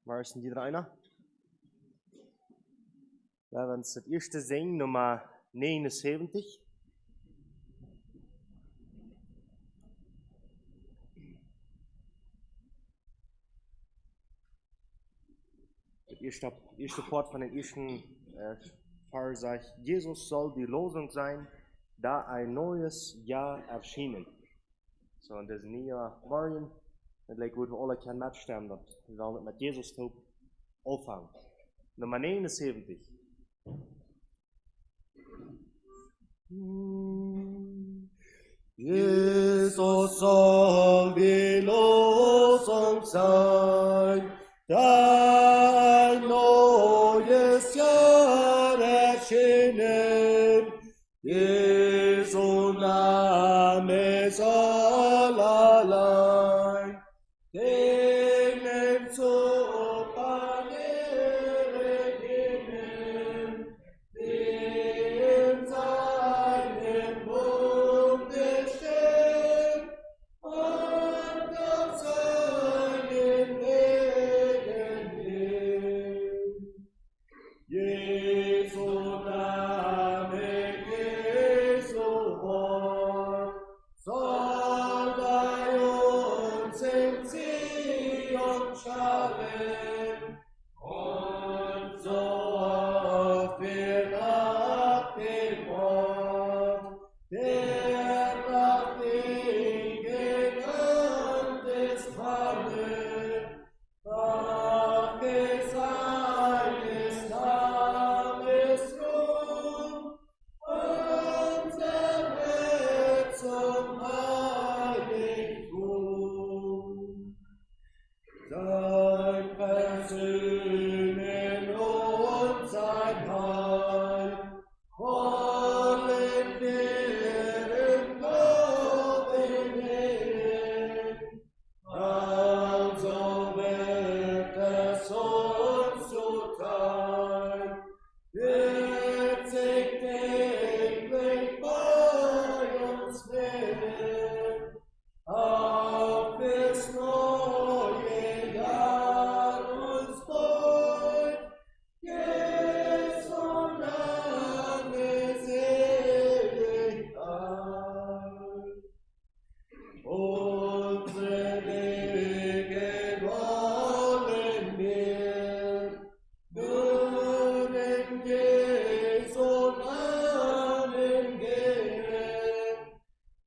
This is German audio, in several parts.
Waar is die einer? Ja, wenn es das erste singen, Nummer 79. Das erste Part von den ersten Vers sagt, Jesus soll die Losung sein, da ein neues Jahr erschienen. So, und das ist nie morgen. Het lijkt goed we alle kunnen metstemmen dat we wel met Jesus hoop opvangen. Nummer 79. Jesus soll die Losung sein, da ein neues Jahr erschienen. Jesu Name soll allein denen zu Ehre dienen, die in seinem Munde stehen und auf seinen Wegen gehen. Jesu Name, Jesu Wort soll bei uns in Zion schallen, und so oft wir nach dem Wort, der nach Wegen ist, fallen, nach seines Namens Ruhm, unser Herz zum Heiligtum. Sein Versöhnen und sein Heil wollen wir im Glauben nehmen. Also wird es uns zuteil, wird sich täglich bei uns nehmen, auf das neue Jahr uns freut, Jesu Name selig ein. Unsere Wege wollen wir nun in Jesu Namen gehen.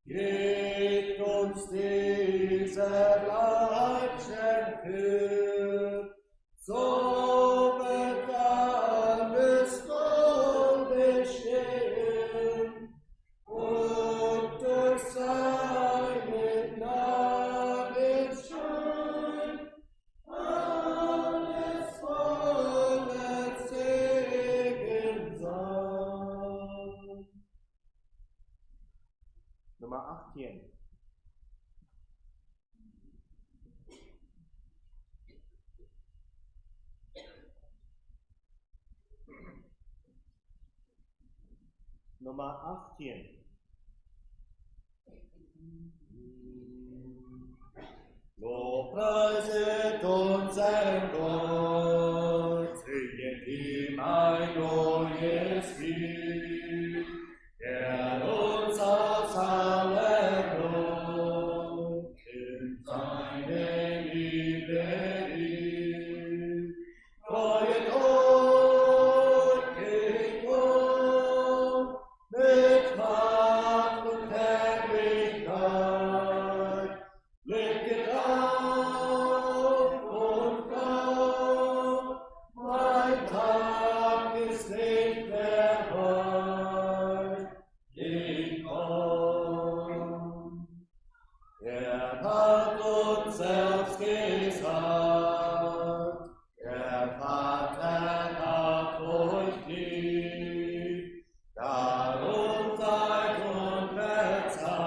Geht uns dieser Leidenschaft für, so wird alles wohl bestehen. Und durch seinen Namensschein alles voller Segen sein. Nummer 18. Nummer 18. Lobpreiset unseren Gott, singet ihm ein neues Lied, der uns aus aller Not in seine Liebe liebt. Freuet euch in Gott mit Macht und Herrlichkeit. Blicket auf und auf, mein Tag ist nicht mehr weit. Ich komm. Er hat uns selbst gesagt, der Vater hat euch lieb, darum seid unverzagt.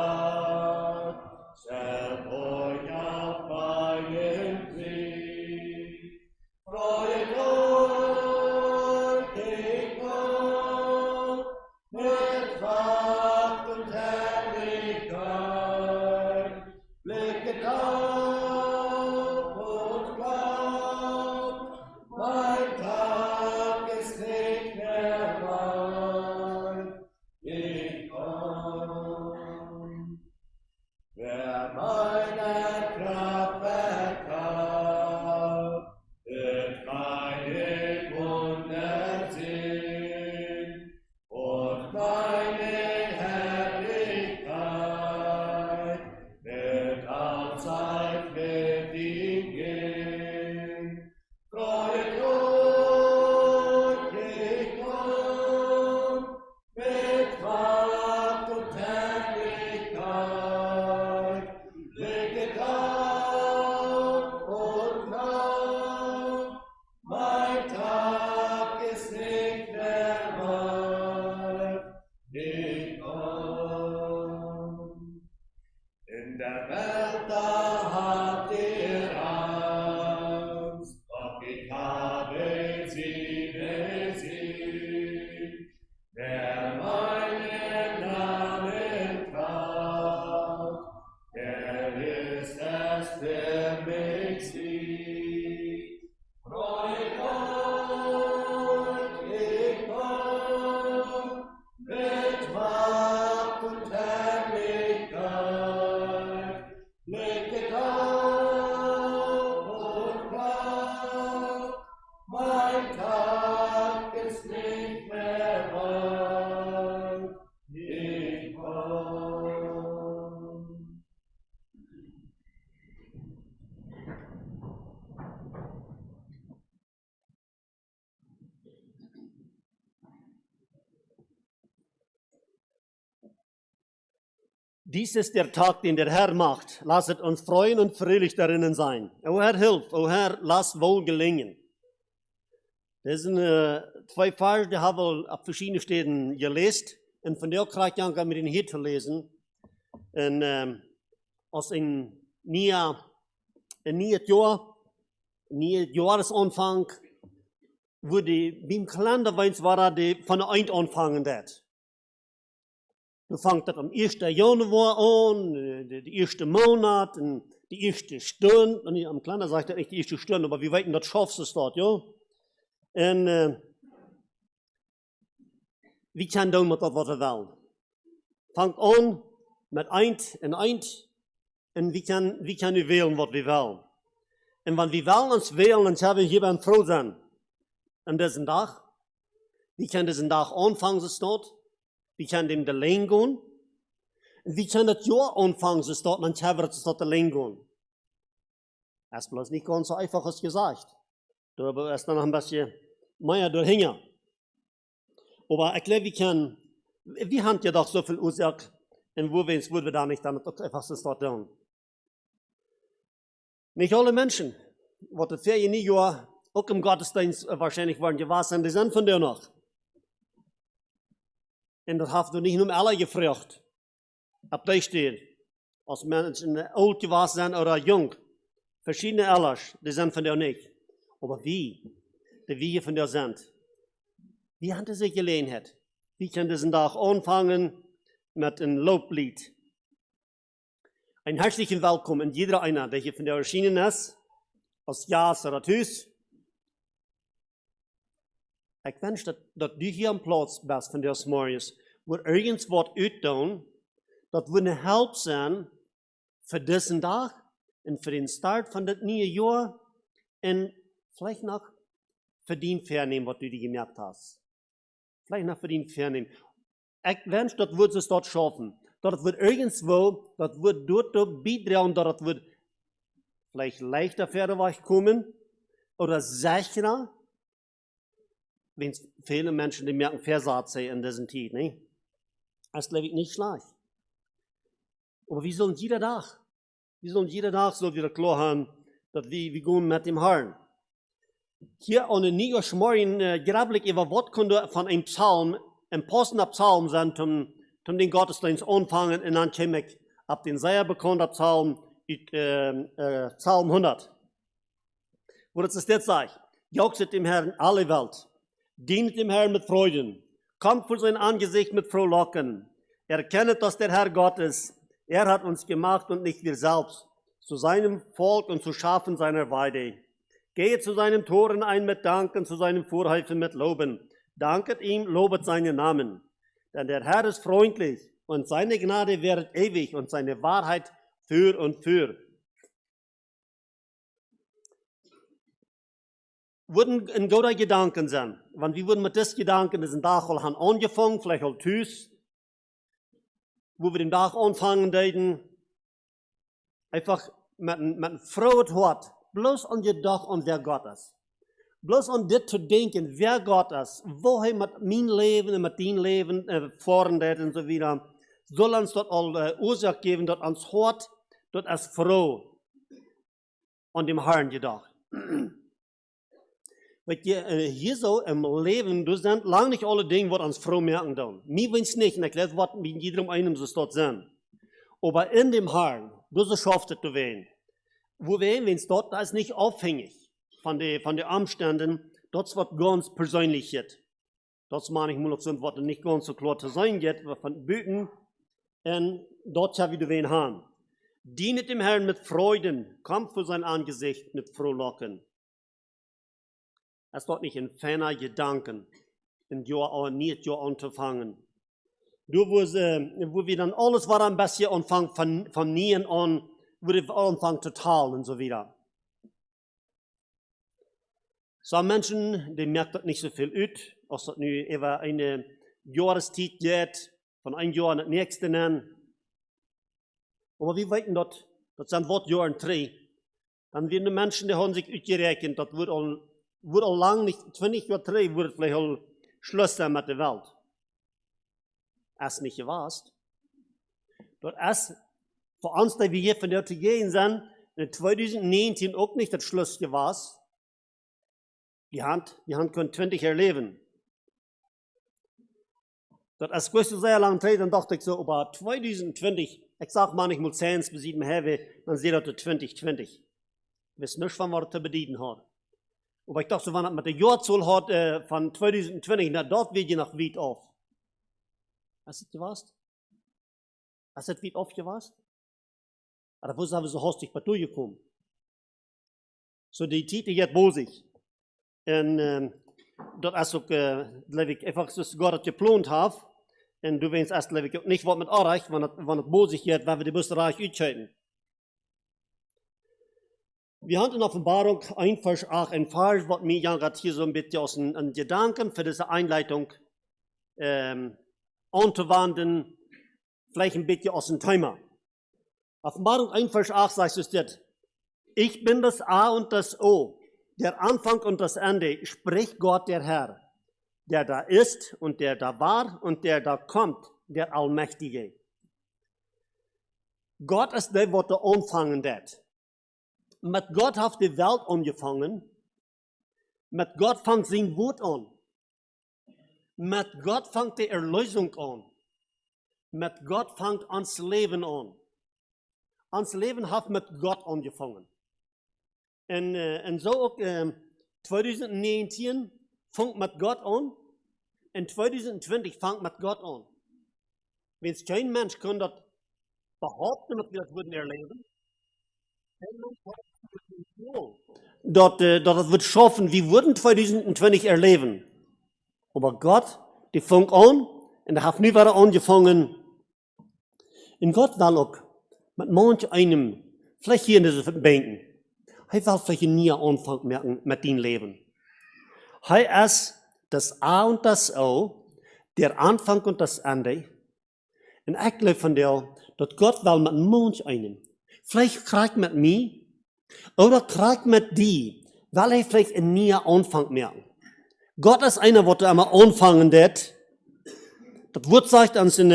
Stellt euch auf meinen Weg, freut euch in Gott, mit Macht und Herrlichkeit, blicket auf dass der mich sieht. Freut euch, ich komm, mit Macht und Herrlichkeit. Blicket auf und glaubt, mein Tag ist nicht mehr weit. Ich komm. Dies ist der Tag, den der Herr macht. Lasset uns freuen und fröhlich darinnen sein. O Herr, hilf. O Herr, lass wohl gelingen. Das sind zwei Verse, die haben wir auf verschiedenen Städten gelesen. Und von der kriege ich mit den hier zu lesen. Und aus einem neuen Jahresanfang, wo die beim Kalender war, die von der Eint anfangen hat. Du fängt das am 1. Januar an, der erste Monat, und die erste Stunde. Und am Kalender sagt er nicht die erste Stunde, aber wie weit denn das schaffst du dort, ja? Und wie kann du mit das, was wir wollen? Fangt an mit eins und wie kann wir wählen, was wir wollen? Und wenn wir wollen uns wählen, dann haben wir hier beim froh sein. An diesem Tag. Wie kann diesen Tag anfangen, es dort? Wie kann dem der Lehn gehen? Und wie kann das Jahr anfangen, es dort, dann haben wir es dort der Lehn gehen? Das ist bloß nicht ganz so einfach als gesagt. Da ist dann noch ein bisschen mehr dahinter. Aber ich glaube, wir haben ja doch so viel Ursache, und wo wir da nicht damit einfach so dort tun. Nicht alle Menschen, die das Ferien Jahr auch im Gottesdienst wahrscheinlich waren gewesen, die sind von dir noch. Und das hast du nicht nur alle gefragt, ob die steht, als Menschen alt gewesen sind oder jung. Verschiedene Allers, die sind von dir nicht. Aber die wir von dir sind, wie haben die sich Gelegenheit? Wie kann diesen Tag anfangen mit einem Loblied? Ein herzlichen Willkommen in jeder einer, der hier von dir erschienen ist, als Jas oder Tüß. Ich wünsche, dass du hier am Platz bist von dir morgens, wo irgendwas auftun, das würde eine Hilfe sein für diesen Tag und für den Start von dem neuen Jahr und vielleicht noch für den Vernehmen, was du dir gemerkt hast. Vielleicht noch für den Vernehmen. Ich wünsche, dass wir es dort schaffen. Das wird irgendwo, das wird dort beitragen, dass das wird vielleicht leichter vorwärts kommen oder sicherer, wenn viele Menschen, die merken, versagt sind in dieser Zeit. Ne? Das glaube ich nicht schlecht. Aber wir sollen jeder Tag so wieder klar haben, dass wir gehen mit dem Herrn. Hier an den Niederschmorgen grablich über was könnte von einem Psalm, ein passender Psalm sein, zum den Gottesdienst anfangen, und dann komme ich ab den sehr bekannten Psalm, Psalm 100. Wo das jetzt sagt, jauchzet dem Herrn alle Welt, dient dem Herrn mit Freuden, kommt vor sein Angesicht mit Frohlocken, erkennet, dass der Herr Gott ist, er hat uns gemacht und nicht wir selbst, zu seinem Volk und zu Schafen seiner Weide. Geht zu seinen Toren ein mit Danken, zu seinen Vorhöfen mit Loben. Danket ihm, lobet seinen Namen. Denn der Herr ist freundlich und seine Gnade währet ewig und seine Wahrheit für und für. Würden ein guter Gedanken sein, wenn wir würden mit diesen Gedanken diesen Tag haben angefangen, vielleicht auch tüß, wo wir den Tag anfangen würden, einfach mit einem frohen Hort, bloß an gedacht an wer Gott ist. Bloß an das zu denken, wer Gott ist, woher mit mein Leben und mit dein Leben fahren wird und so wieder, soll uns dort all Ursache geben, dort ans Hort, dort ist froh an dem Herrn gedacht. Weil hier so im Leben, du sind lange nicht alle Dinge, die uns froh merken dann. Mir wünscht nicht, und ich weiß, was mit jedem einen so dort sind. Aber in dem Herrn, du so schaffst du wen. Wo wir wenn es dort, da ist nicht abhängig von den Umständen, das wird ganz persönlich jetzt. Das meine ich mal noch so, was nicht ganz so klar zu sein geht, von Büten, und dort ja wieder wen haben. Dienet dem Herrn mit Freuden, kommt vor sein Angesicht mit Frohlocken. Es dort nicht in ferner Gedanken, in Jahr auch nicht Jahr anzufangen. Du, wo wir dann alles war ein bisschen anfangen von nie an, wo wir anfangen zu teilen und so wieder. So Menschen, die merken das nicht so viel aus, als das nu über eine Jahreszeit geht, von einem Jahr an das nächste nennen. Aber wir wissen das sind Wort Jahren 3. Dann werden die Menschen, die haben sich ausgerechnet, das wird auch lang nicht, 20 Jahre 3, wird vielleicht auch Schluss sein mit der Welt. Das ist nicht gewusst. Das ist für uns, die wir hier von der zu gehen sind, in 2019 auch nicht das Schluss gewesen. Die Hand können 20 erleben. Das ist so sehr lange Zeit, dann dachte ich so, aber 2020, ich sag mal, ich muss 10 bis 7 haben, dann sehe ich das 2020. Ich weiß nicht, wann wir das zu bedienen hat. Aber ich dachte so, wenn das mit der Jahrzahl hat von 2020, na, dort wird je nach weit auf. Hast du das gewusst? Hast du das weit auf gewusst? Aber wo sind wir so hastig bei durchgekommen? So, die Titel jetzt wohl sich. Und das ist auch, glaube ich, einfach so, Gott hat geplant hat. Und du weißt erst, glaube ich, nicht, was mit erreicht, wenn es bosig geht, wenn wir die Busse reich ausscheiden. Wir haben in Offenbarung 1, Vers 8, ein Vers, was mir ja gerade hier so ein bisschen aus den Gedanken für diese Einleitung anzuwenden, vielleicht ein bisschen aus dem Thema. Offenbarung 1, Vers 8 sagt es jetzt, ich bin das A und das O, der Anfang und das Ende, spricht Gott der Herr, der da ist und der da war und der da kommt, der Allmächtige. Gott ist der, was der anfangen hat. Mit Gott hat die Welt angefangen. Mit Gott fängt sein Wort an. Mit Gott fängt die Erlösung an. Mit Gott fängt ans Leben an. Ans Leben hat mit Gott angefangen. Und so auch 2019 fängt mit Gott an. Und 2020 fängt mit Gott an. Wenn es kein Mensch kann das behaupten, dass wir das würden erleben, das wird schaffen, wir würden 2020 erleben. Aber Gott, die fängt an und er hat nie wieder angefangen. Und Gott will auch mit manch einem, vielleicht hier in diesen Bänken, er will vielleicht nie Anfang merken mit dem Leben. Er ist das A und das O, der Anfang und das Ende. Und ich glaube von dir, dass Gott will mit manch einem, vielleicht kriegt mit mir, oder kriegt mit dir, weil er vielleicht ein nie Anfang merken. Gott ist einer, der einmal anfangen wird. Das Wort sagt uns ich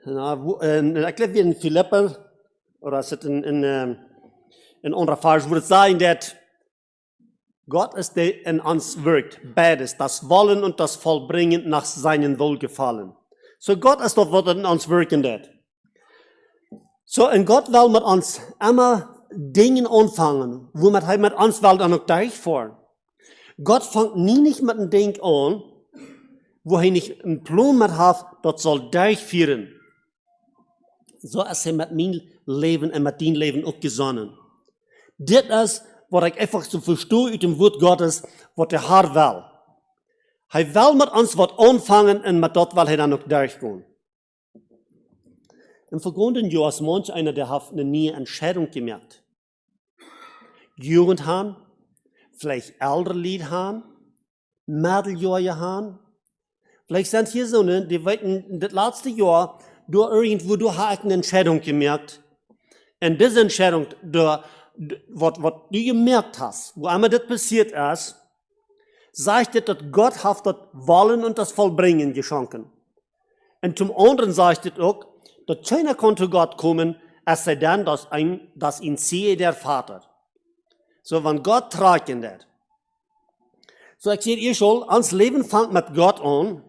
glaube, wie in Philipper, oder es ist in anderer Vers, wo es sagen wird, Gott ist der in uns wirkt, beides, das Wollen und das Vollbringen nach seinem Wohlgefallen. So Gott ist dort, was in uns wirken wird. So, und Gott will mit uns immer Dinge anfangen, womit er mit uns will dann auch durchfahren. Gott fängt nie nicht mit einem Ding an, wo er nicht einen Plan mit hat, das soll durchführen. So ist er mit meinem Leben und mit deinem Leben auch gesonnen. Das ist, was ich einfach so verstehe aus dem Wort Gottes, was der Herr will. Er will mit uns was anfangen und mit dort will er dann auch durchgehen. Im vergangenen Jahr ist manch einer, der hat eine nie Entscheidung gemerkt. Jugend haben, vielleicht ältere Lied haben, Mitteljahre haben. Vielleicht sind hier so, die weiten das letzte Jahr, du irgendwo, du hast eine Entscheidung gemerkt. Und diese Entscheidung, was du gemerkt hast, wo einmal das passiert ist, sagt dass Gott hat das Wollen und das Vollbringen geschenkt. Und zum anderen sagt es auch, dass keiner konnte Gott kommen, es sei denn, dass ihn sehe der Vater. So, wenn Gott tragen wird. So, ich sehe ihr schon, ans Leben fängt mit Gott an.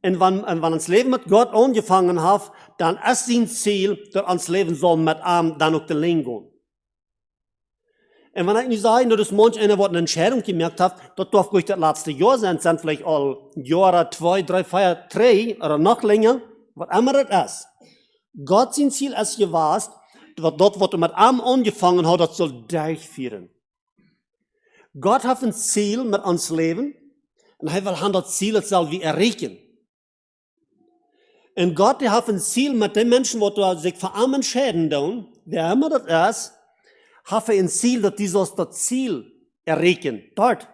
Und wenn ans Leben mit Gott angefangen hat, dann ist sein Ziel, dass ans Leben soll mit ihm dann auch den Leben gehen. Und wenn ich nicht sage, dass manch einer, der eine Entscheidung gemerkt hat, das darf ruhig das letzte Jahr sein, sind vielleicht all Jahre 2, 3, 4, 3 oder noch länger, was immer das ist. Gott sein Ziel ist gewesen, dort, was er mit ihm angefangen hat, das soll durchführen. Gott hat ein Ziel mit uns Leben und er will das Ziel, das soll wir erreichen. Und Gott hat ein Ziel mit den Menschen, die sich für ihn entscheiden tun, wer immer das ist, hat ein Ziel, dass die das Ziel erreichen. Dort,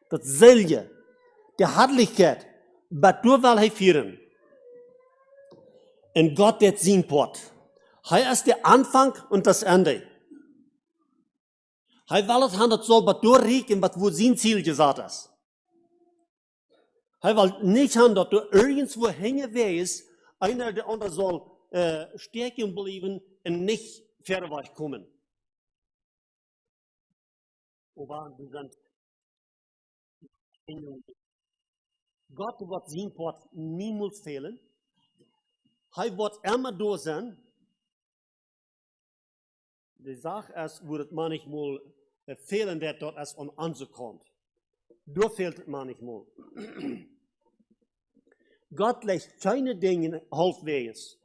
das Silje, die Herrlichkeit, was du will er führen. Und Gott wird sein Port. Er ist der Anfang und das Ende. Er will es haben, das soll was durchreichen, was wo sein Ziel gesagt ist. Er will nicht haben, dass du irgendwo hängen wirst, einer der andere soll stärken bleiben und nicht verweicht kommen. Aber wir sind Gott wird sein Port niemals fehlen. Er wird immer da sein. Die Sache ist, wo es manchmal fehlen, der dort erst an anzukommen. Da fehlt es manchmal. Gott lässt keine Dinge halbwegs.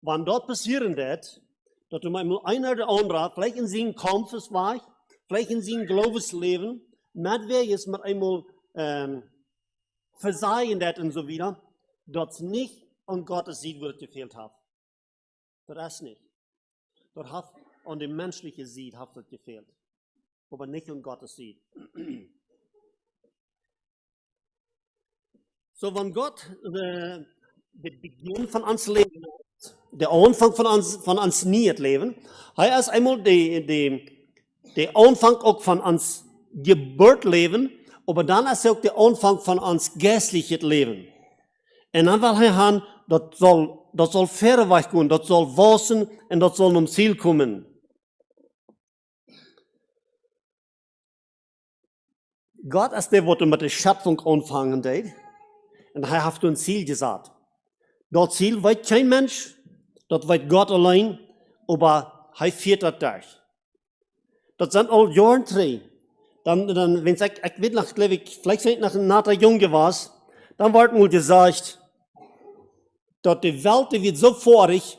Wenn dort passieren wird, dass du einmal einer oder andere, vielleicht in seinem Kampfesweg, vielleicht in seinem Glaubensleben, mit Weges mit einmal versehen wird und so wieder, dass es nicht an Gottes Sieg wird gefehlt hat. Das ist nicht. Dort hat an dem menschlichen Sieg hat es gefehlt. Aber nicht an Gottes Sieg. So, wenn Gott den Beginn von uns Leben hat, der Anfang von uns nicht Leben, er ist einmal der Anfang auch von uns Geburtsleben, aber dann ist auch der Anfang von uns geistliches Leben. Und dann will er haben, das soll verweicht gehen, das soll wachsen und das soll zum Ziel kommen. Gott ist der, der mit der Schöpfung anfangen hat. Und er hat ein Ziel gesagt. Das Ziel weiß kein Mensch, das weiß Gott allein, aber er führt das durch. Das sind all Jahre drei. Dann, wenn ich weiß noch, vielleicht wenn ich nach der Junge war, dann wird mir gesagt, dass die Welt, die wird so vorig,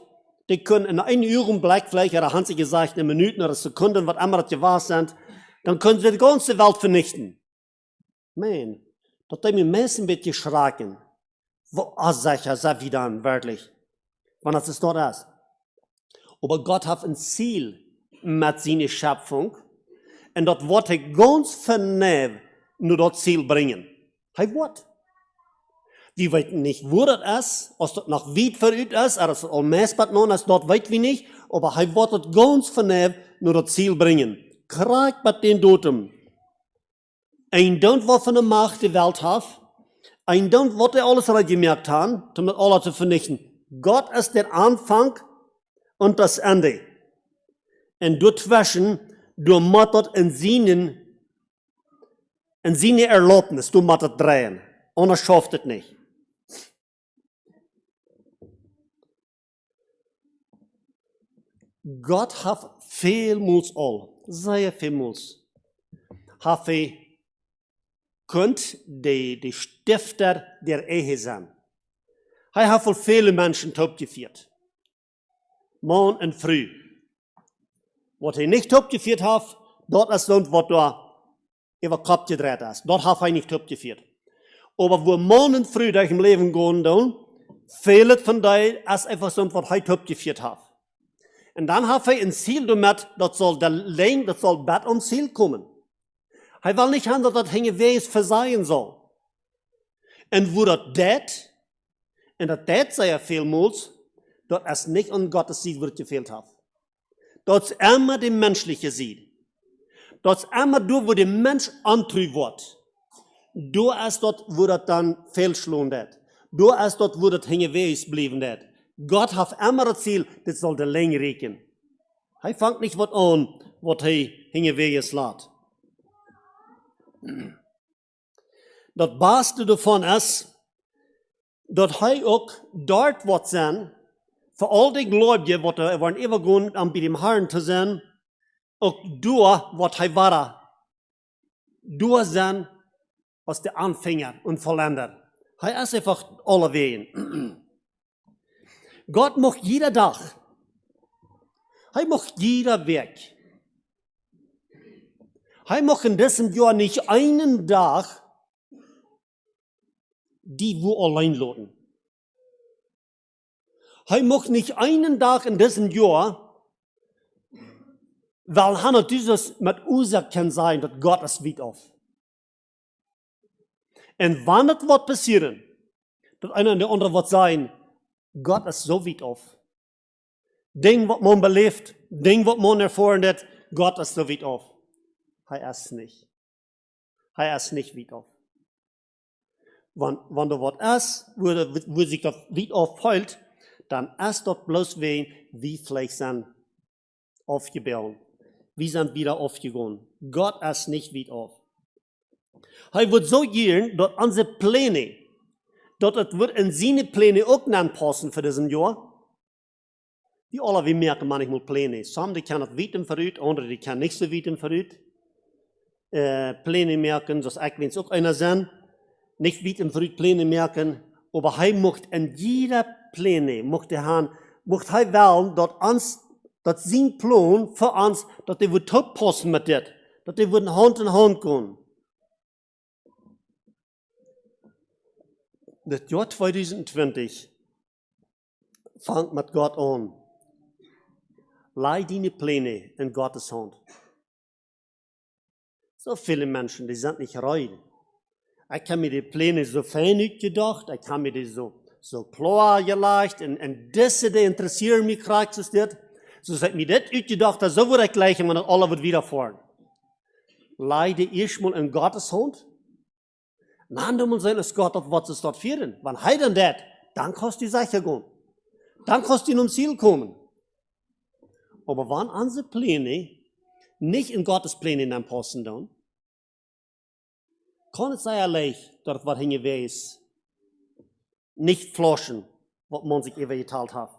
die können in einem Augenblick, vielleicht, oder haben sie gesagt, in Minuten oder Sekunden, was immer das gewesen sind, dann können sie die ganze Welt vernichten. Man, das hat mich meistens ein bisschen geschraken. Was sagt wie dann, wirklich? Wann das ist dort ist. Aber Gott hat ein Ziel mit seiner Schöpfung. Und das wird er ganz vernehm nur das Ziel bringen. Er wird. Wir wissen nicht, wo das ist, ob das noch weit verübt ist, oder ob es allmäßig noch ist, dort weit wie nicht. Aber er wird das ganz vernehm nur das Ziel bringen. Krieg mit den Toten. Ein Don't, was von der Macht die Welt hat, ein Don't, was er alles gemerkt hat, um das alles zu vernichten. Gott ist der Anfang und das Ende. Und dazwischen, du musst das in seine Erlaubnis, du musst das drehen. Anders schafft es nicht. Gott hat vielmals sehr vielmals, hat könnt die Stifter der Ehe sein. Er hat für viele Menschen topgeführt. Morgen und früh. Was er nicht topgeführt hat, dort ist das, was da über Kopf gedreht ist. Dort hat er nicht topgeführt. Aber wo morgen und früh durch im Leben gehen, dann, viele von denen ist einfach so, was er topgeführt hat. Und dann hat er ein Ziel damit, das soll bald ums Ziel kommen. Er will nicht haben, dass das hängen, wer es versehen soll. Und wo das tät, und das tät sei ja vielmals, dass es nicht an Gottes Sieg wird gefehlt hat. Das ist immer der menschliche Sieg. Das ist immer da, wo der Mensch antrübt wird. Da ist dort, wo das dann fehlschlagen wird. Da ist dort, wo das hängen, wer es bleiben wird. Gott hat immer das Ziel, das soll der Länge reichen. Er fängt nicht was an, was er hängen, wer es lässt. Das Beste davon ist, dass er auch dort wird sein, für all die Gläubigen, die waren immer gehen, um bei dem Herrn zu sein, auch da wird er war. Da sein, als der Anfänger und Vollender. Er ist einfach alle Wegen. Gott macht jeder Tag. Er macht jeder Weg. Er macht in diesem Jahr nicht einen Tag, die wir allein lassen. Er macht nicht einen Tag in diesem Jahr, weil er dieses mit Ursache kann sein, dass Gott es weit auf. Und wann das wird passieren, dass einer und der andere wird sein, Gott ist so weit auf. Ding, was man belebt, Ding, was man erfahren hat, Gott ist so weit auf. Er ist nicht. Er ist nicht weit auf. Wenn da was ist, wo sich das weit aufhält, dann ist dort bloß wie vielleicht sind aufgebaut. Wir sind wieder aufgegangen. Gott ist nicht weit auf. Er wird so gehen, dass unsere Pläne, dass es wird in seine Pläne auch anpassen für diesen Jahr. Die alle, wir merken manchmal Pläne. Some, die können es weit verrückt, andere, die können nicht so weit verrückt. Pläne merken, das eigentlich auch einer sein. Nicht weit verrückt Pläne merken, aber er macht in jeder Pläne, macht er wollen, dass sein Plan für uns, dass der wird top passen mit das, dass der wird Hand in Hand gehen. Das Jahr 2020 fängt mit Gott an. Leih deine Pläne in Gottes Hand. So viele Menschen, die sind nicht rein. Ich habe mir die Pläne so fein gedacht, ich habe mir die so klar gelegt, und das, die interessieren mich, kriegt es das. So hat mir das gedacht, so würde ich gleich, wenn das alle wird wiederfahren. Leih die erstmal in Gottes Hand. Dann muss man sagen, Gott, was ist dort führen? Wenn er dann das, dann kannst du sicher gehen. Dann kannst du ins Ziel kommen. Aber wenn unsere Pläne nicht in Gottes Pläne dann passen, dann kann es sein, dass was hingeweht ist, nicht flaschen, was man sich eben geteilt hat.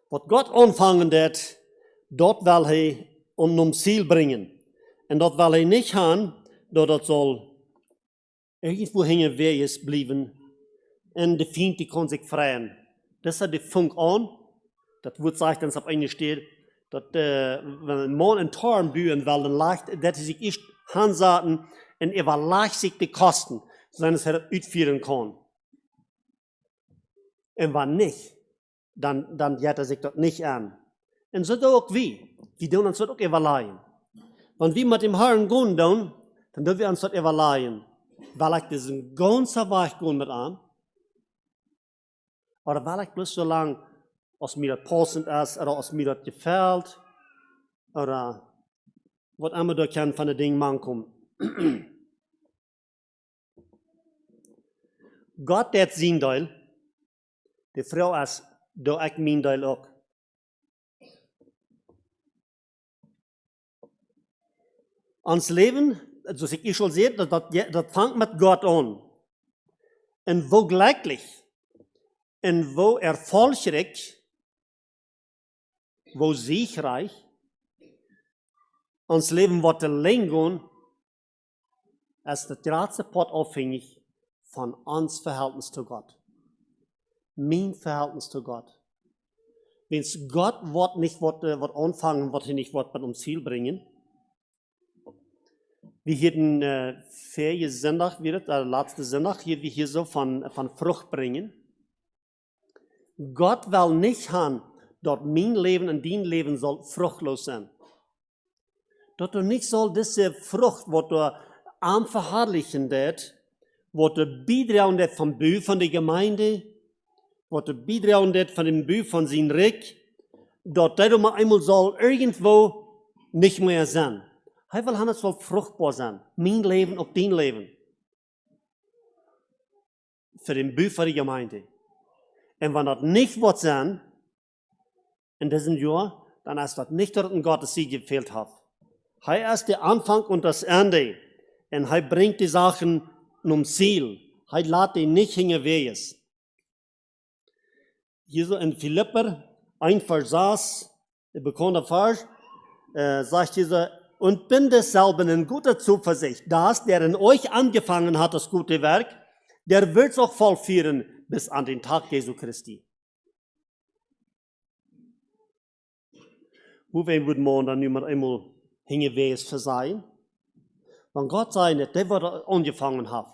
Was Gott anfangen wird, dort will er uns Ziel bringen. Und dort will er nicht haben, dass das soll irgendwo hingeweht bleiben und der Feind die kann sich freien. Das hat der Funk an. Das wird sagt, wenn es auf eine steht, dass wenn ein Mann in Tarn bühen will, dann leicht, dass er sich erst hansaten und leicht sich die Kosten, sodass er das ausführen kann. Und wenn nicht, dann geht er sich das nicht an. Und so auch wir. Wir tun uns das auch überleihen. Wenn wir mit dem Herrn gehen, dann dürfen wir uns das überleihen. Weil ich diesen ganzen Weg gehen mit an? Oder weil ich bloß so lange, als mir das passend ist, oder als mir das gefällt, oder was immer da kann von den Dingen mankommen. Gott hat sein Teil, die Frau ist, da ich mein Teil auch. Ans Leben, also ich schon sehe, das fängt mit Gott an. Und wo glücklich, und wo erfolgreich, wo siegreich, ans Leben wird gehen, ist das ganze Pot abhängig von uns Verhältnis zu Gott. Mein Verhältnis zu Gott. Wenn Gott nicht anfangen, wird er nicht mit uns Ziel bringen. Wir hatten Ferien Sonntag, letzte Sonntag, hier wir hier so von Frucht bringen. Gott will nicht haben, dass mein Leben und dein Leben soll fruchtlos sein. Dass du nicht soll diese Frucht, was du am verherrlichen wird, was du beitragen wird vom Bü von der Gemeinde, was du beitragen wird von dem Bü von sein Reich, dass du mal einmal soll irgendwo nicht mehr sein. Er will haben, es soll fruchtbar sein. Mein Leben und dein Leben. Für den Bü von der Gemeinde. Und wenn das nicht wird sein, in diesem Jahr, dann ist das nicht, dass Gottes Sieg gefehlt hat. Er ist der Anfang und das Ende. Und er bringt die Sachen zum Ziel. Er lässt die nicht hingewehen. Hier so in Philipper, ein Vers, der bekannte Vers, sagt dieser, und bin desselben in guter Zuversicht, dass der in euch angefangen hat, das gute Werk, der wird es auch vollführen bis an den Tag Jesu Christi. Hoe wij würden man dann immer einmal hingewees für sein? Wenn Gott sei nicht, der wird angefangen haben,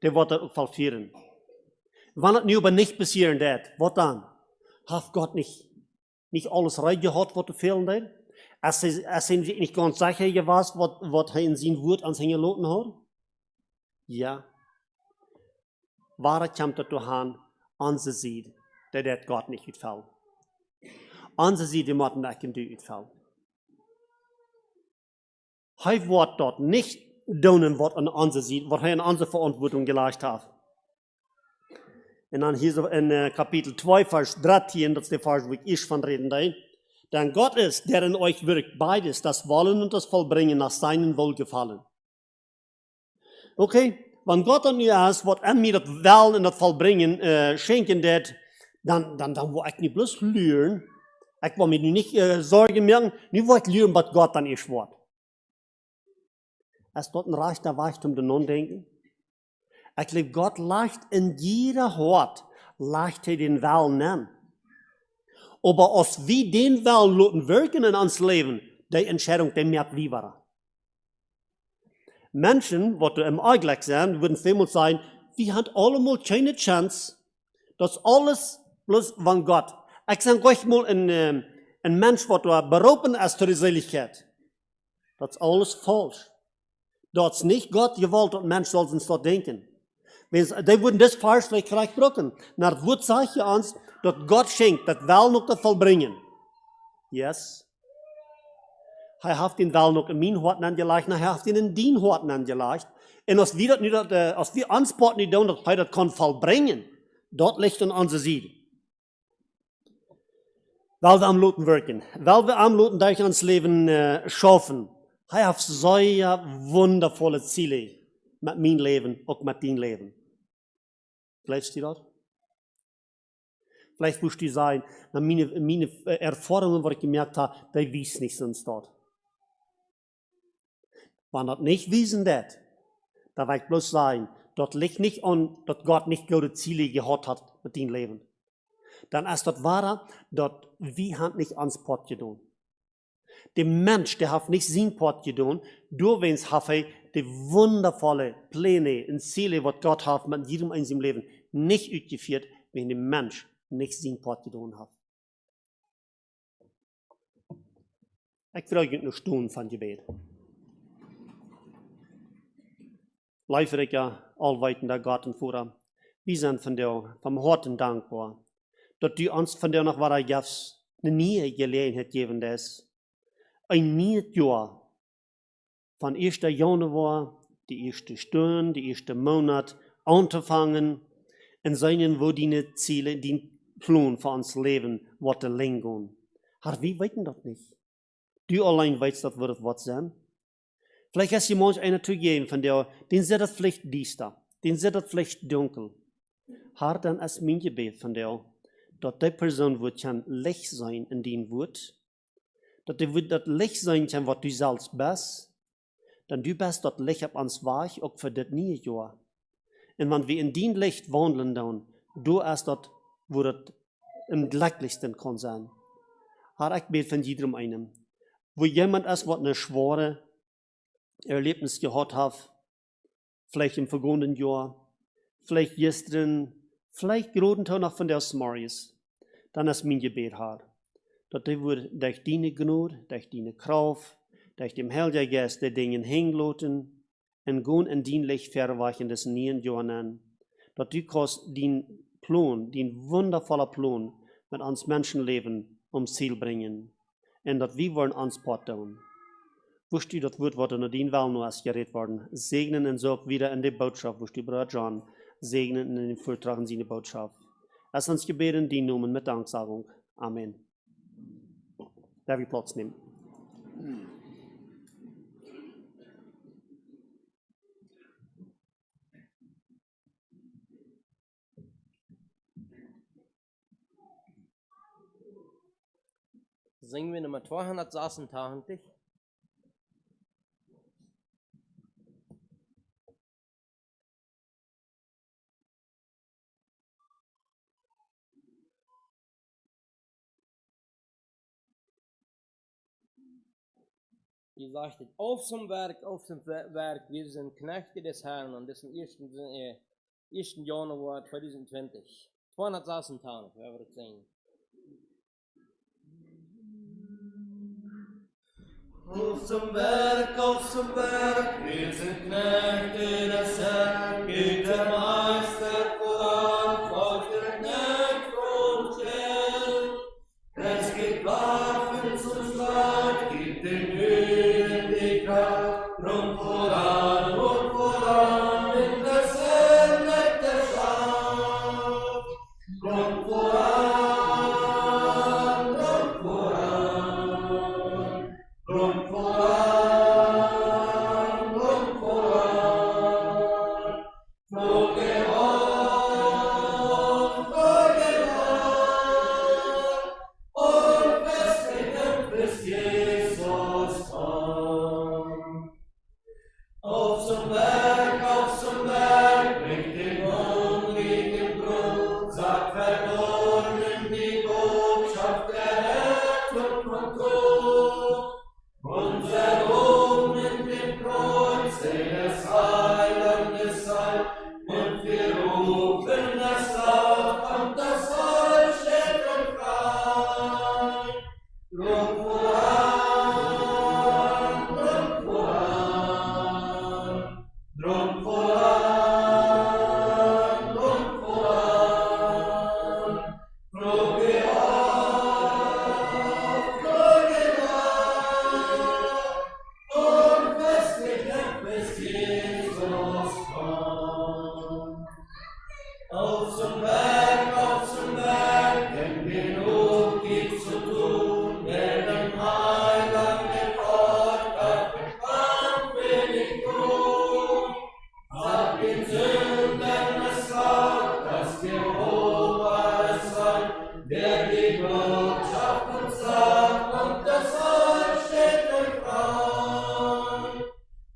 der wird es auch vollführen. Wenn es nu aber nicht passieren wird, was dann? Hat Gott nicht alles rein gehabt, was er fehlen hat? Als er sich nicht ganz sicher gewesen, was er in sein Wort ans hingelassen hat? Ja. Waar kommt das an, onze ziet, dat Gott nicht uitvalt. Onze ziet, die moeten nicht in die uitvallen. Hij wordt dort nicht doen wat an onze ziet, wat hij in onze Verantwortung gelegt hat. Und dann hier so in Kapitel 2, Vers 13, das ist der Vers, wo ich von reden da. Denn Gott ist, der in euch wirkt, beides, das Wollen und das Vollbringen nach seinem Wohlgefallen. Okay, wenn Gott an mir ist, was mir das Wollen und das Vollbringen schenken wird, dann will ich nicht bloß lernen. Ich will mir nicht Sorgen machen, nicht will ich lernen, was Gott dann ist wird. Es dort ein reicher Reichtum den Undenken. Ich glaube, Gott leicht in jeder Hort, leicht den Willen nennen. Aber als wir den Willen lassen wirken in uns Leben, die Entscheidung, die merkt wie war. Menschen, die im Augenblick sind, würden vielmals sagen, wir haben allemal keine Chance, dass alles bloß von Gott. Ich sage euch mal, ein Mensch, der berufen ist zur Seligkeit, das ist alles falsch. Das ist nicht Gott gewollt, dass Mensch soll uns dort denken. Die würden das falsch vielleicht brücken. Na, das Wort sagt ja uns, dass Gott schenkt, das Will noch das Vollbringen. Yes. Er hat den Will noch in mein Hort angelegt, er hat ihn in dein Hort angelegt. Und als wir Ansport nicht tun, dass er das kann vollbringen, dort liegt an unserer Seite. Weil wir am Loten wirken, weil wir am Loten durch uns Leben schaffen. Er hat so wundervolle Ziele mit meinem Leben, auch mit deinem Leben. Bleibst du dort? Vielleicht musst du sagen, meine Erfahrungen, die ich gemerkt habe, die wissen nicht sonst dort. Wenn das nicht wissen wird, dann will ich bloß sagen, dort liegt nicht an, dass Gott nicht gute Ziele gehabt hat mit deinem Leben. Dann ist das wahr, dass wir haben nicht ans Port getan. Der Mensch, der hat nicht sein Port getan, du wenigstens hat er die wundervolle Pläne und Ziele, die Gott hat mit jedem in seinem Leben, nicht ausgeführt, wenn der Mensch nicht sein Port getan hat. Ich will euch noch Stunden von Gebet. Leiferiger, allweitender Gott und Vater, wir sind von dir vom Herzen dankbar, dass du uns von dir noch weiter gibst, eine neue Gelegenheit geben hast. Ein neues Jahr von 1. Januar, die erste Stunde, die erste Monat anzufangen, in seinen, wo die Ziele, die Plan für uns Leben, was der Lenken. Aber wir wissen das nicht. Du allein weißt, das wird was sein. Vielleicht hast du manch einer zugegeben von der, den sieht das vielleicht düster, den sieht das vielleicht dunkel. Aber dann ist mein Gebet von der, dass die Person wird kann Licht sein in dem Wort, dass die wird das Licht sein kann, was du selbst bist, dann du bist das Licht auf uns Weg, auch für das neue Jahr. Und wenn wir in dem Licht wandeln, dann, du ist das, wo das am glücklichsten kann sein. Aber ich bete von jedem einen, wo jemand ist, was eine schwere Erlebnis gehabt hat, vielleicht im vergangenen Jahr, vielleicht gestern, vielleicht gerade noch von der Smarries, dann ist mein Gebet hart. Dass die wird durch deine Gnade, durch deine Kraft, durch den Heiligen Geist der Dinge hängen und gehen in dein Licht verweichen des neuen Jahren an. Dass du kannst den Plan, den wundervollen Plan mit uns Menschenleben ums Ziel bringen. Und dass wir wollen uns Port tun. Wusst du, das wird, was in den Wellen nur erst geredet worden. Segnen und so wieder in der Botschaft, wusst du, Bruder John, segnen in den Vortrag in seine Botschaft. Lass uns gebeten, die Namen mit Danksagung. Amen. Darf ich Platz nehmen? Singen wir Nummer 286. Die sagt, auf zum Werk, wir sind Knechte des Herrn und das ist am 1. Januar 2020. 216 Tage, wer wird es sehen. Auf zum Werk, wir sind Knechte des Herrn, geht der Meister voran, folgt der Knecht und schnell. Es gibt Waffen zum Schlag, gibt den Höhen die Kraft, drum voran in das Herrn der Schaft. Drum voran, Floge auf, und festgekämpft bis Jesus kommt. Auf zum Werk, bringt den hungrigen Brot, sagt Verloren die Botschaft der Rettung und Tod. Unser Ruhm in dem Kreuz, des Heilandes Heil, und wir rufen das laut, und das Heil steht und frei. Drum voran, Floge auf, und festgekämpft bis Jesus kommt. Auf zum Werk, denn genug gibt zu tun, wer dem Heiland gefolgt hat, im Kampf will ich tun. Sagt den Sündern es laut, dass Jehova es sei, der die Botschaft uns sagt, und das Heil steht euch frei.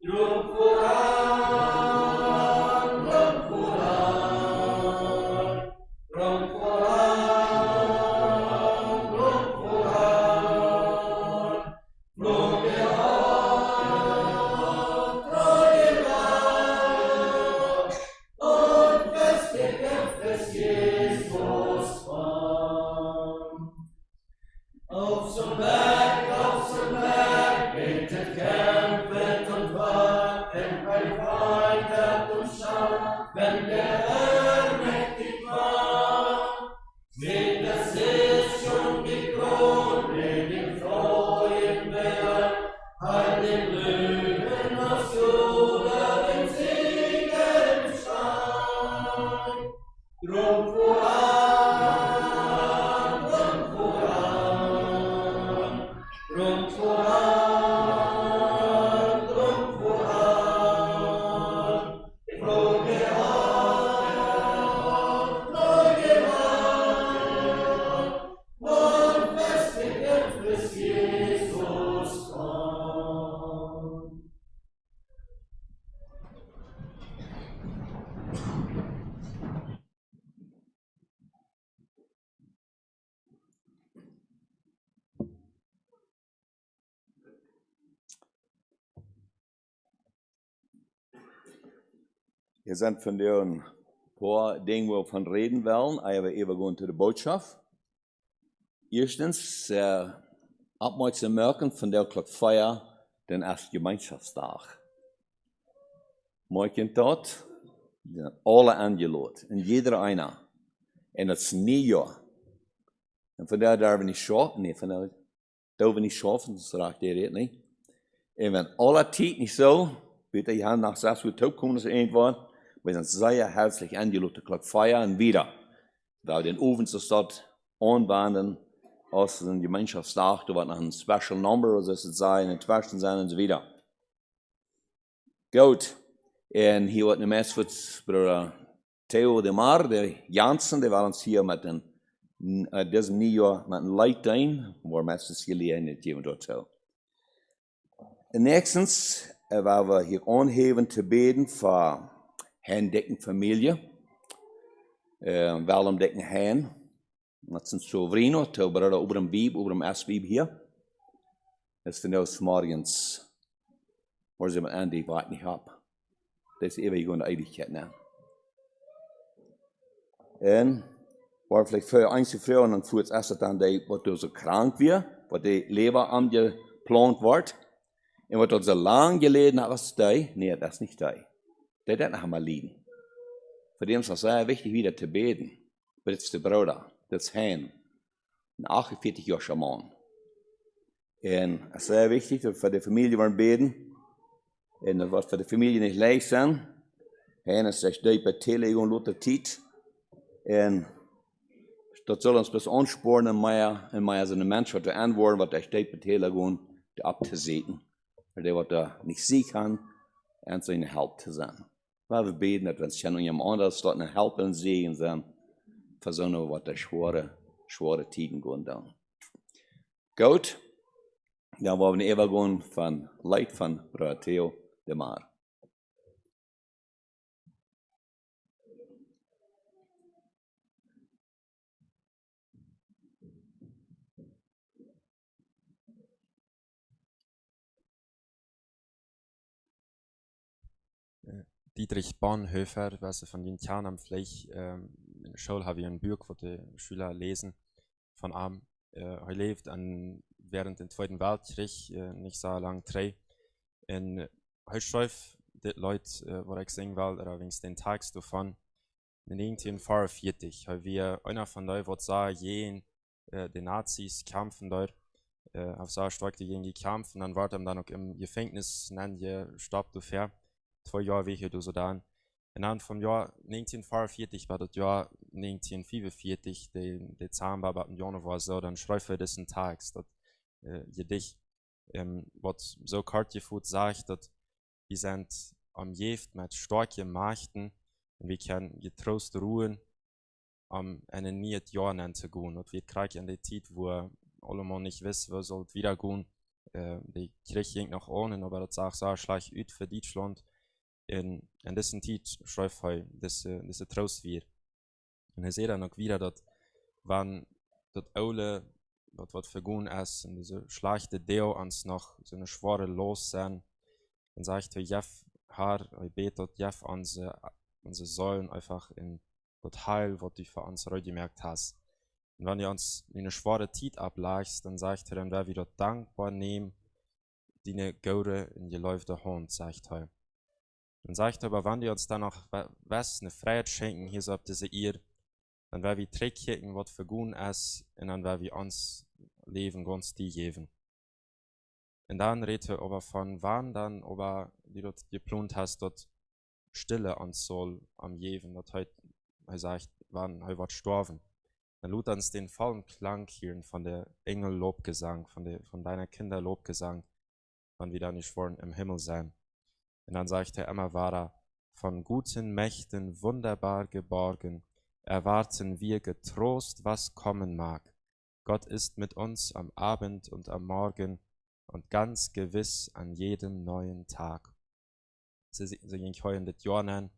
Drum voran, Floge auf, und festgekämpft bis Jesus kommt. Auf zum Werk, betet, kämpfet und wagt, denn kein Feind hat uns schaut, wenn der Herr mächtig macht. Seht, das ist schon gekrönt, mit dem Freuden bereit, halt den Löwen aus Juda, den Sieger im Stein. Drum voran, Floge auf, und festgekämpft bis Jesus kommt. Wir sind von der ein paar Dinge, wo wir von reden wollen, aber wir gehen zu der Botschaft. Erstens, abmal zu merken von der Klock Feier, den ersten Gemeinschaftstag. Morgen dort, sind alle eingeladen, und jeder einer. Und das ist nie Jahr. Und von der darf wir nicht schaffen, nee, von der darf wir nicht schaffen, das sagt der nicht. Und wenn alle Zeit nicht so, bitte, ich habe nach 6 Uhr Tag kommen, das irgendwann, wir sind sehr herzlich eingeladen, Klock feiern wieder. Da den Ofen zur Stadt anwenden, aus dem Gemeinschaftstag, da wird noch ein Special Number, oder so sein, ein Twärchen sein und so wieder. Gut. Und hier wird eine Messe für Bruder Theo de Mar, der Jansen, der war uns hier mit diesem Neujahr mit einem Leitteam, wo wir meistens gelegen haben, die wir dort so. Und nächstens, waren wir hier anheben zu beten für Herrn Decken Familie, Willem Decken Herrn, dat zijn sovrino, te bruder over een bib hier. Dat is de nou 's morgens Waar ze met aan die wat niet hebben. Dat is eeuwig in de eeuwigheid na. En waar vielleicht für einzelne Frauen dann fuhrt erst dann die, was du so krank wird, was die Leber angeplant wird, und was du so lang geleden hast, nee, das ist nicht die. Das noch mal liegen. Für den ist es sehr wichtig, wieder zu beten. Aber das ist der Bruder, das ist Hein, ein 48 Jahre Mann. Und es ist sehr wichtig, dass wir für die Familie wollen beten. Und das wird für die Familie nicht leicht sein. Hein ist echt die bei Telegon Luther Tiet. Und dat soll uns bis anspornen, in mij als een mens wat we antwoorden, wat er steht bij Telegon, de ab te zeten. Der wat er nicht sehen kann, en zijn help te zijn. Waar we beten, dat we ons aan iemand anders dat een help en zegen zijn, voor zo'n wat de schwere tijden gaan doen. Goed, dan wollen we even gaan van Leid van Bruder Theo de Maar. Dietrich Bonhoeffer, was von den Jahren am Fläch in der Schule habe ich ein Buch, wo die Schüler lesen von ihm. Er lebt während dem Zweiten Weltkrieg, nicht so lang drei. Und er schreibt die Leute, wo ich singen will, oder wenigstens den Text davon, in 1944, wir einer von denen, wo sah, die Nazis kämpfen dort, auf so stark gegen die kämpfen, dann war er dann auch im Gefängnis, nennen die Stopp ungefähr. 2 Jahre weg du so dann. Und dann vom Jahr 1944 war das Jahr 1945, der Zahnbar im Januar so, dann schreibe ich diesen Text, dass dich, was so kalt gefühlt sagt, dass wir sind am Jeft mit starken Mächten und wir können getrost ruhen, einen nie Jahr nennen zu gehen. Und wir kriegen in der Zeit, wo alle mal nicht wissen, wo soll wieder gehen, die Krieg ging noch ohne, aber das sagt so, schlecht ut für Deutschland. In diesem Zeit schreibt er diese Trost wieder. Und er sieht dann auch wieder, dass wenn das alle, das was vergehen ist, und diese schlechte Deo uns noch so eine schwere Los sind, dann sagt er, Jeff, Herr, ich bete, dass Jeff unsere Säulen einfach in das Heil, was du für uns heute gemerkt hast. Und wenn ihr uns eine schwere Zeit ablegst, dann sagt er, dann werden wir das dankbar nehmen, die eine gute in die läufte Hand, sagt er. Dann sagt er aber, wenn die uns dann noch was, eine Freiheit schenken, hier so auf diese Ehr, dann werden wir trägkicken, was für gut ist, und dann werden wir uns Leben ganz die geben. Und dann redet er aber von wann dann, aber wie du geplant hast, dort Stille uns soll am Geben, dort er sagt, wann er wird sterben. Dann lud uns den vollen Klang hier von der Engel Lobgesang, von deiner Kinder Lobgesang, wann wir da nicht wollen im Himmel sein. Und dann sagt er immer weiter, von guten Mächten wunderbar geborgen, erwarten wir getrost, was kommen mag. Gott ist mit uns am Abend und am Morgen und ganz gewiss an jedem neuen Tag. Sie ging heute in das Jahr an,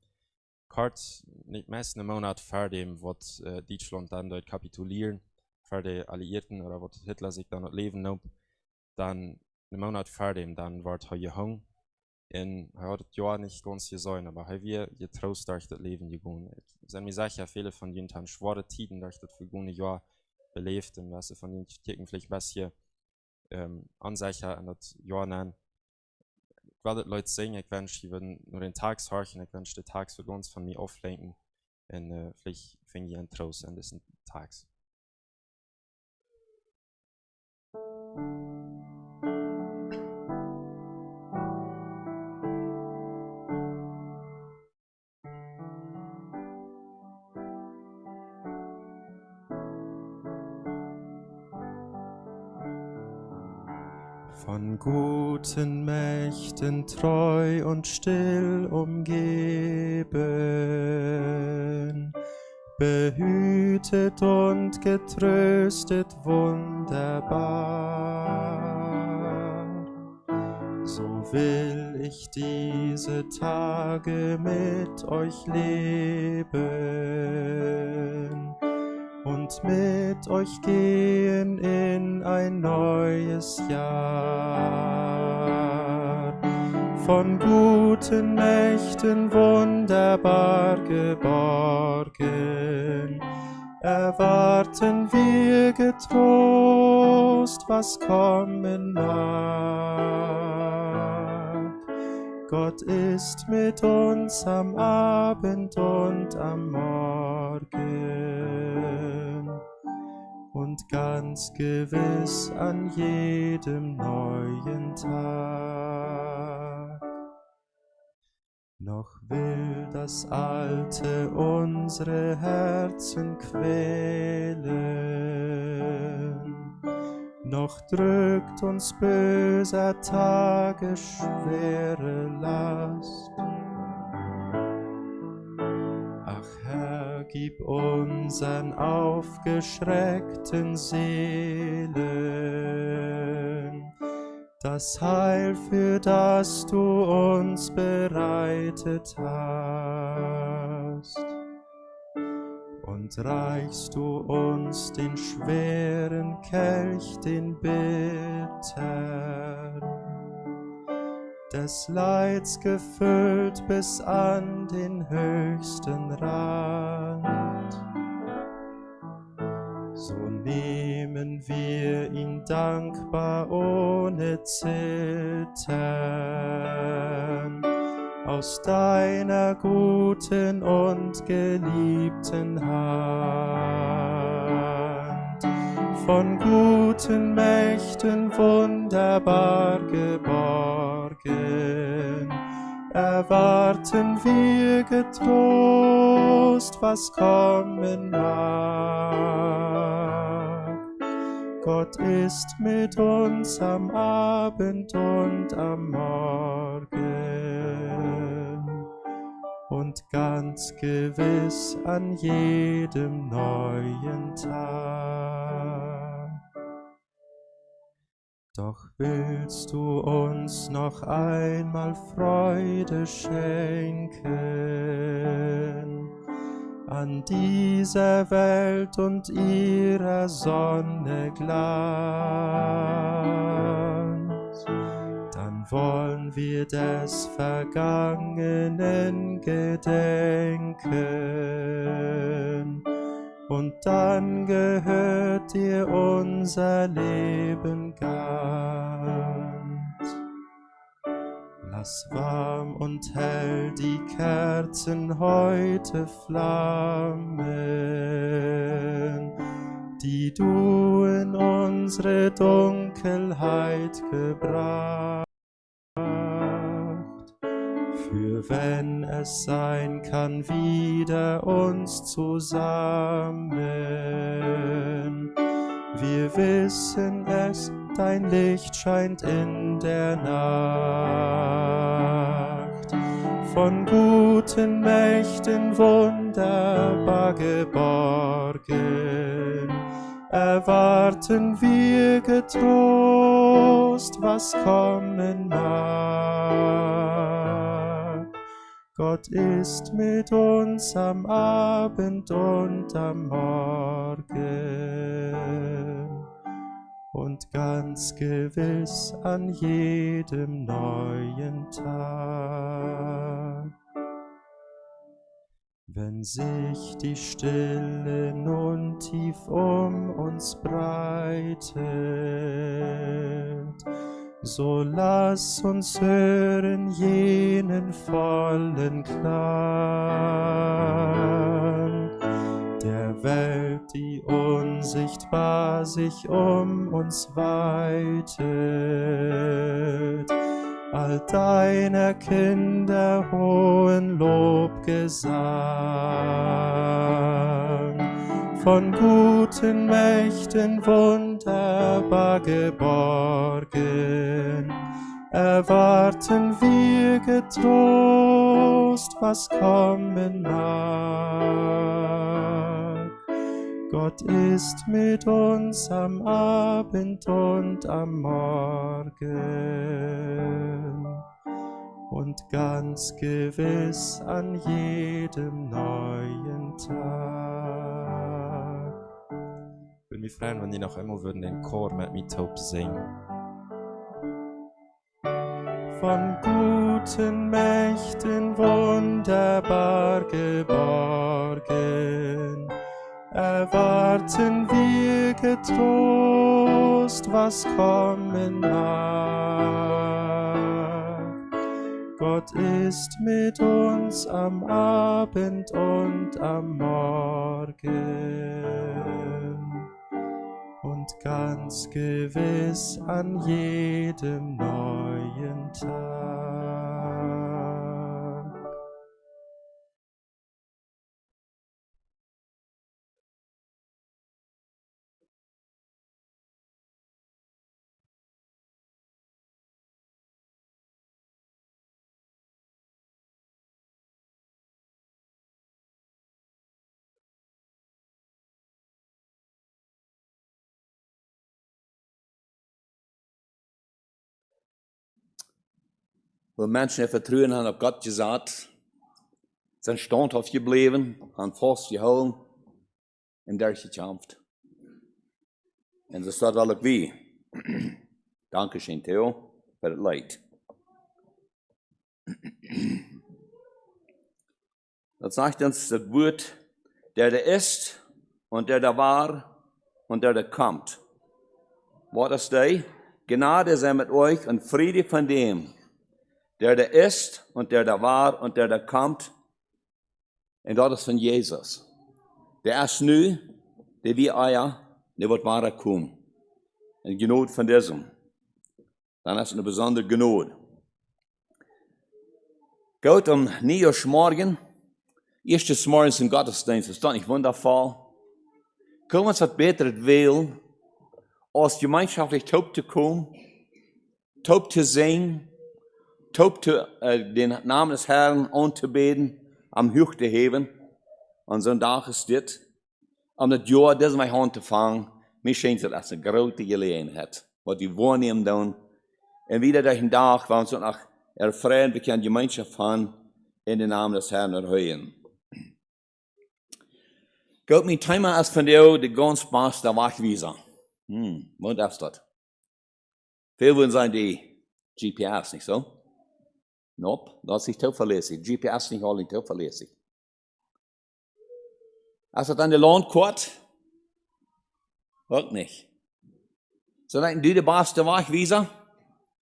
kurz, nicht meist einen Monat vor dem, was Deutschland dann dort kapitulieren, vor die Alliierten oder was Hitler sich dann noch leben nimmt, dann einen Monat vor dem, dann wird er gehangen. Und er hat das Jahr nicht ganz gesehen, aber er wird getrost durch das Leben gegangen. Sind mir sicher, viele von ihnen haben schwere Tiden durch das vergangene Jahr belebt und was von ihnen ticken vielleicht ein bisschen unsicher an das Jahr nennen. Ich werde Leute singen, ich wünsche, die würden nur den Tag horchen, ich wünsche, den Tag für uns von mir auflenken und vielleicht finde ich einen Trost an diesen Tags. Von guten Mächten treu und still umgeben, behütet und getröstet wunderbar. So will ich diese Tage mit euch leben und mit euch gehen in ein neues Jahr. von guten Mächten wunderbar geborgen. Erwarten wir getrost, was kommen mag. Gott ist mit uns am Abend und am Morgen und ganz gewiss an jedem neuen Tag. Noch will das Alte unsere Herzen quälen, noch drückt uns böser Tage schwere Last. Ach Herr, gib unseren aufgeschreckten Seelen das Heil, für das du uns bereitet hast. Und reichst du uns den schweren Kelch, den bittern, des Leids gefüllt bis an den höchsten Rand. So nehmen wir ihn dankbar ohne Zittern aus deiner guten und geliebten Hand. Von guten Mächten wunderbar geborgen, erwarten wir getrost, was kommen mag. Gott ist mit uns am Abend und am Morgen und ganz gewiss an jedem neuen Tag. Doch willst du uns noch einmal Freude schenken an dieser Welt und ihrer Sonne Glanz, dann wollen wir des Vergangenen gedenken und dann gehört dir unser Leben ganz. Lass warm und hell die Kerzen heute flammen, die du in unsere Dunkelheit gebracht. Für wenn es sein kann, wieder uns zusammen. Wir wissen es, dein Licht scheint in der Nacht. Von guten Mächten wunderbar geborgen, erwarten wir getrost, was kommen mag. Gott ist mit uns am Abend und am Morgen und ganz gewiss an jedem neuen Tag. Wenn sich die Stille nun tief um uns breitet, so lass uns hören jenen vollen Klang der Welt, die unsichtbar sich um uns weitet, all deiner Kinder hohen Lobgesang. Von guten Mächten wunderbar geborgen, erwarten wir getrost, was kommen mag. Gott ist mit uns am Abend und am Morgen und ganz gewiss an jedem neuen Tag. Ich würde mich freuen, wenn die noch einmal würden den Chor mit mir taub singen. von guten Mächten wunderbar geborgen, erwarten wir getrost, was kommen mag. Gott ist mit uns am Abend und am Morgen und ganz gewiss an jedem neuen Tag. Wo Menschen vertrauen haben auf Gott gesagt, sind standhaft geblieben, haben fast gehalten und durchgekämpft. Und das staat wel ook wie. Dankeschön, Theo, für das Leid. Das sagt uns das Wort, der ist und der war und der kommt. Was ist der? Gnade sei mit euch und Friede von dem, der ist und der war und der kommt. Und das ist von Jesus. Der ist nu, der wie Eier, der wird wahrer kommen. Und Gnade von diesem. Dann ist eine besondere Gnade. Gott Neujahrsmorgen, erstes Morgens im Gottesdienst, ist doch nicht wundervoll. Können wir uns das besser wählen, als gemeinschaftlich taub zu kommen, taub zu singen, taub zu, den Namen des Herrn anzubeten, am Hoch zu heben. Und so ein Tag ist das. Um das Jahr, das mal anzufangen, mir scheint das als eine große Gelegenheit, was wir wahrnehmen dann. Und wieder durch den Tag, weil wir uns auch erfreuen, wir können Gemeinschaft haben, in den Namen des Herrn erhöhen. Gott, mein Thema ist von dir, der ganz beste Wachwieser. Was ist das? Viele würden sagen, die GPS, nicht so? Nope, das ist nicht zuverlässig. GPS ist nicht alle zuverlässig. Ist das dann der Landkarte? Auch nicht. Sondern die beste Wachwieser?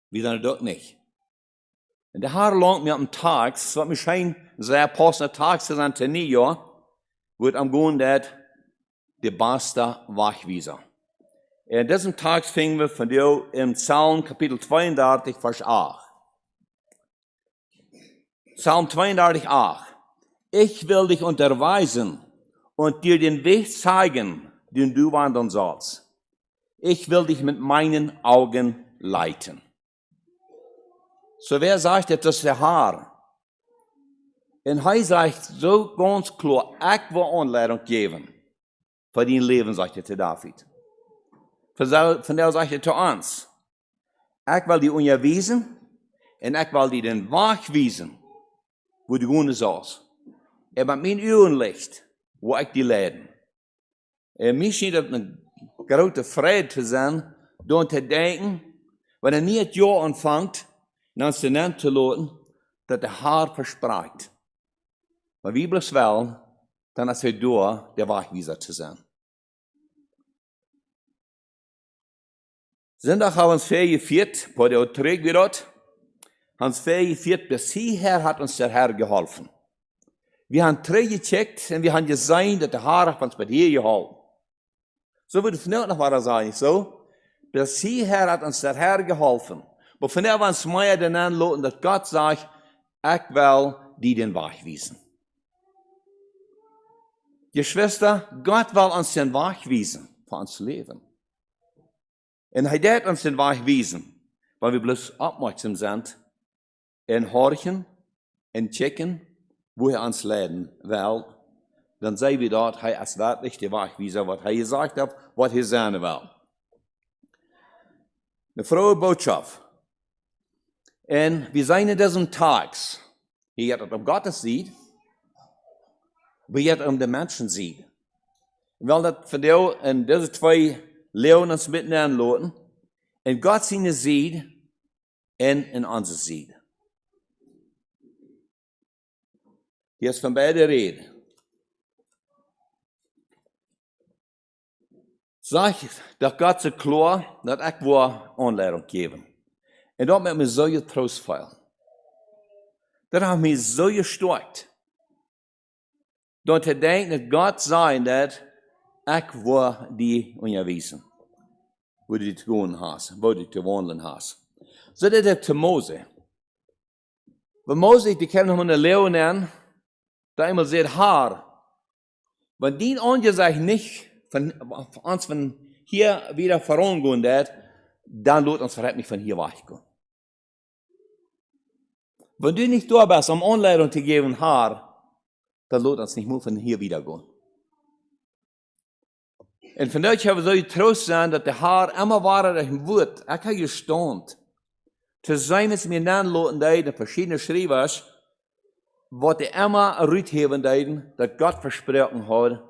Wir sind das nicht. Und der Haar lang mir am Tag, was mir scheint, sehr passender Tag zu sein, zu Neujahr, wird am Gehen der beste Wachwieser. Und diesen Tag fingen wir von dir im Psalm Kapitel 32, Vers 8. Psalm 32, 8. Ich will dich unterweisen und dir den Weg zeigen, den du wandern sollst. Ich will dich mit meinen Augen leiten. So wer sagt, das ist der Herr? Und er sagt so ganz klar, ich will Anleitung geben für dein Leben, sagt er zu David. Von der sagt er zu uns, ich will dir unterweisen und ich will dir den Weg weisen, wo du gehen sollst. Aber mein Augenlicht, wo ich die leiden. Mir scheint das eine große Freude zu sein, daran zu denken, wenn er nie das Jahr anfängt, dann zu nennen zu lassen, dass der Herr verspricht. Wenn wir bloß wollen, dann ist er da, der Wegweiser zu sein. Sonntag haben wir uns geführt, bei der Träg wir dort, haben uns geführt, bis hierher hat uns der Herr geholfen. Wir haben gecheckt und wir haben gesehen, dass der Herr hat uns bei hier geholfen. So würde es nicht noch weiter sein, nicht so? Bis hierher hat uns der Herr geholfen. Aber von der waren es mehr den anlassen, dass Gott sagt, ich will die den Weg weisen. Geschwister, Gott will uns den Weg weisen, für uns Leben. Und er wird uns den Weg weisen, weil wir bloß aufmerksam sind, und horchen, und checken, wo er uns leiten will. Dann sehen wir dort, er ist wirklich der Wegweiser, was er gesagt hat, was er sein will. Eine frohe Botschaft. Und wir sehen in diesem Tags, hier hat um Gottes sieht, wie er um die Menschen sieht. Weil das von dir in diese zwei Lehren uns miteinander lassen. Und Gott seine sieht, en in onze zijde. Hier is van beide reden. Zeg dat God ze klaar dat ik wil aanleiding geven. En dat maakt me zo troostvol. Dat heeft me zo gesterkt. Dat te denken dat God zei dat ik wil die onderwijzen. Wo die te gaan has, wo die te wandelen has. So dat heb te Mose. Want Mose, die kan nog een leeuw nemen, dat eenmaal zegt, haar. Want die aangezicht niet van ons van hier wieder vorangehen dat, dan laat ons verheft nicht von hier weggaan. Wenn du nicht da bist, um Anleitung zu geben, haar, dann laat uns nicht mehr von hier wieder gehen. Und von daher haben wir so getrost sein, dass der Haar immer war, dass ein Wort, ich habe gestaunt, zusammen mit mir dann lauten, in verschiedene Schreibers, was die immer rausheben, dass Gott versprochen hat,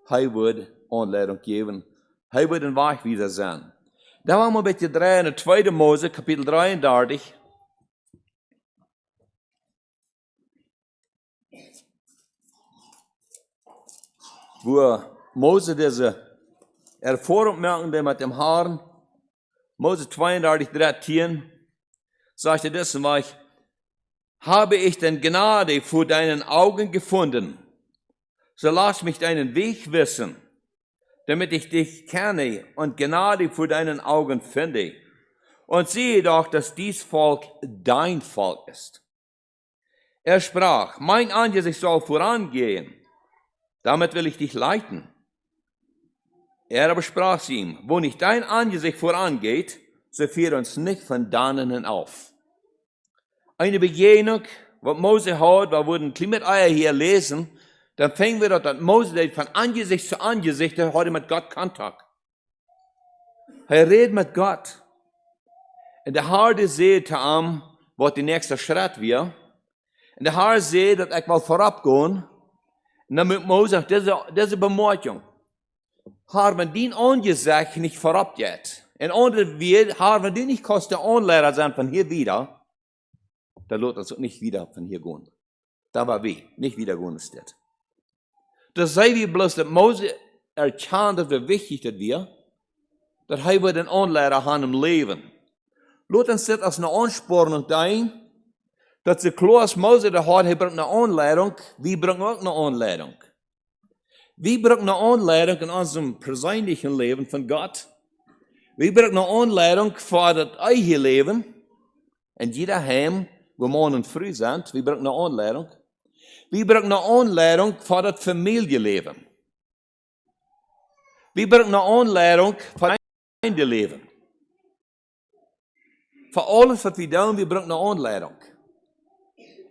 er wird Anleitung geben, er wird ein Wegweiser sein. Da waren wir ein bisschen 3 in der 2. Mose, Kapitel 33. Wo Mose diese Erfahrung merkte mit dem Haaren, Mose 32, 13, sagte das, habe ich denn Gnade vor deinen Augen gefunden, so lass mich deinen Weg wissen, damit ich dich kenne und Gnade vor deinen Augen finde. Und siehe doch, dass dies Volk dein Volk ist. Er sprach, mein Angesicht soll vorangehen, damit will ich dich leiten. Er aber sprach zu ihm, wo nicht dein Angesicht vorangeht, so führt uns nicht von dannen auf. Eine Begegnung, was Mose hat, wir würden ein mit Eier hier lesen, dann fängen wir dort, dass Mose von Angesicht zu Angesicht, der heute mit Gott Kontakt. Er redet mit Gott. Und der Herr sieht ihm, was der nächste Schritt wird. Und der Herr sieht, dass ich will vorabgehen. Und dann mit Mose diese Bemerkung. Herr, wenn dein Angesicht nicht vorab geht, und andere wird, Herr, wenn du nicht kannst der Anlehrer sein von hier wieder, dann lässt uns nicht wieder von hier gehen. Da war wie, nicht wieder gehen ist das. Das sei wie bloß, dass Mose erkannt, dass wie wichtig das wir, dass er wird den Anlehrer haben im Leben. Lass uns das als eine Anspornung sein, dass sie klar ist, Mose der hat, er bringt eine Anleitung, wir bringen auch eine Anleitung. Wir bringen eine Anleitung in unserem persönlichen Leben von Gott. Wir bringen eine Anleitung für das eigene Leben. In jeder Heim, wo morgen früh sind, wir bringen eine Anleitung. Wir bringen eine Anleitung für das Familienleben. Wir bringen eine Anleitung für das Gemeindeleben. Für alles, was wir tun, wir bringen eine Anleitung.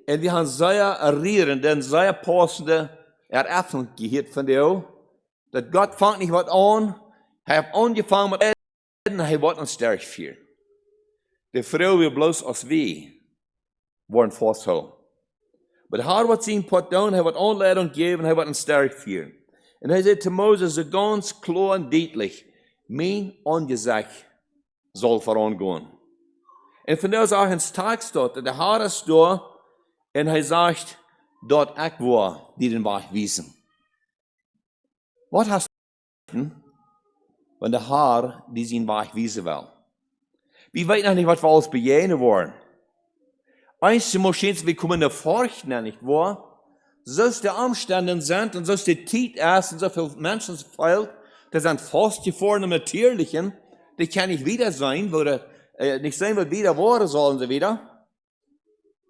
Und wir haben sehr errierende, sehr passende Eröffnung gehört von dir, dass Gott fängt nicht was an, er hat angefangen mit Eden, er wird uns stark führen. Die Frau will bloß als wir wollen festhalten. Aber der Herr wird sein Part tun, er wird Anleitung geben, er wird uns stark führen. Und er sagt zu Moses so ganz klar und deutlich, mein Angesicht soll vorangehen. Und von der ist auch ein Tag dort, der Herr ist da, und er sagt, dort ich war, die den Weg wiesen. Was hast du, wenn der Herr diesen Weg wiesen will? Wir wissen noch nicht, was wir alles begegnen wollen. Eins Moschens, wir kommen in der Furcht nicht wahr? So ist die Umstände sind und so ist die Zeit erst und so viele Menschen fehlt, die sind fast gefahren im Natürlichen, die kann nicht wieder sein, oder nicht sein, was wieder worden sollen sie wieder.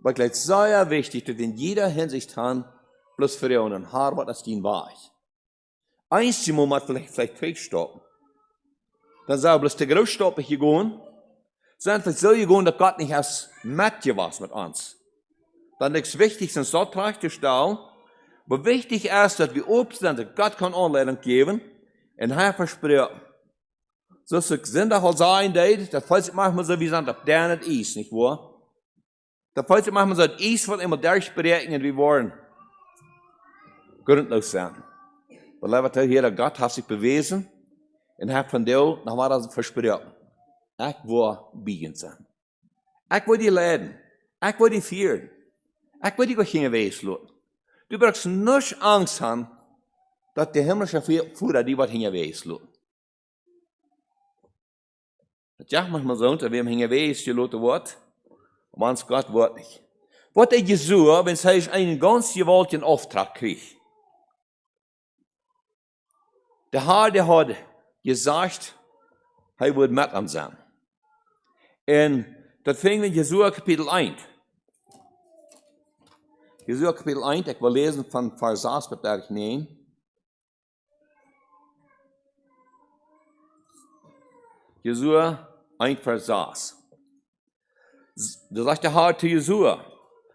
Aber gleich sehr wichtig, dass wir in jeder Hinsicht haben, bloß für einen Haar, was das dien war. Eins Moment vielleicht wegstoppen. Dann sagen wir bloß der Großstoppe gegangen, sind wir so gegangen, dass Gott nicht erst mit was mit uns. Dann ist wichtig, sind so zu stellen, aber wichtig ist, dass wir oben sind, dass Gott kann Anleitung geben, und er verspricht. So ist es Sinn, dass sein, dass falls manchmal so wie sind, dass der nicht ist, nicht wahr? Da falls manchmal so ist, was immer durchsprechen, und wir wollen grundlos sein. Aber leider hier, der Gott hat sich bewiesen, und hat von dir, nach was er versprochen. Ich will biegen sein. Ik wil die leiden. Ik wil die vieren. Ik wil die ook geen wees laten. Du brauchst nicht Angst haben, dass der himmlische Führer die was hingewees laten. Dat zegt manchmal so, dass wir hem hingewees gelaten wordt, aber ans Gott wordt nicht. Wat is Jesua, wenn hij einen ganz gewaltigen Auftrag kriegt? Der Herr, der hat gesagt, er wird mit ihm sein. Und das fängt in Jesua Kapitel 1. Jesua Kapitel 1, ich will lesen von Vers 6 bis 9. Jesua 1, Vers 6. Da sagt der Herr zu Jesua,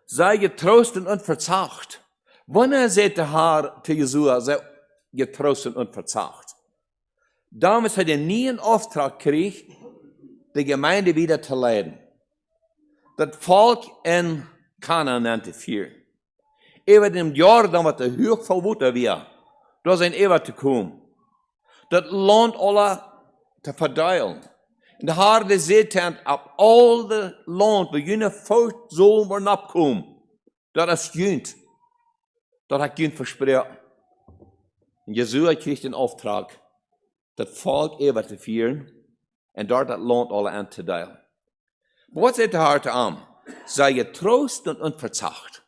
sei getröstet und verzagt. Wann sagt der Herr zu Jesua, sei getröstet und verzagt? Damals hat er nie einen Auftrag gekriegt, die Gemeinde wieder zu leiten. Das Volk in Kanaan zu führen. Über dem Jahr, dann wird der Höch voll Wutter wir, da sind Eber zu kommen. Das Land alle zu verdeilen. Und der Herr, der sagt, ab all das Land, wo jene Volk sollen wir abkommen, das ist jünt. Das hat jünt versprochen. Und Jesua kriegt den Auftrag, das Volk Eber zu führen und dort das Land alle anzuteilen. Was sagt der Herr zu ihm? Sei getrost und verzagt.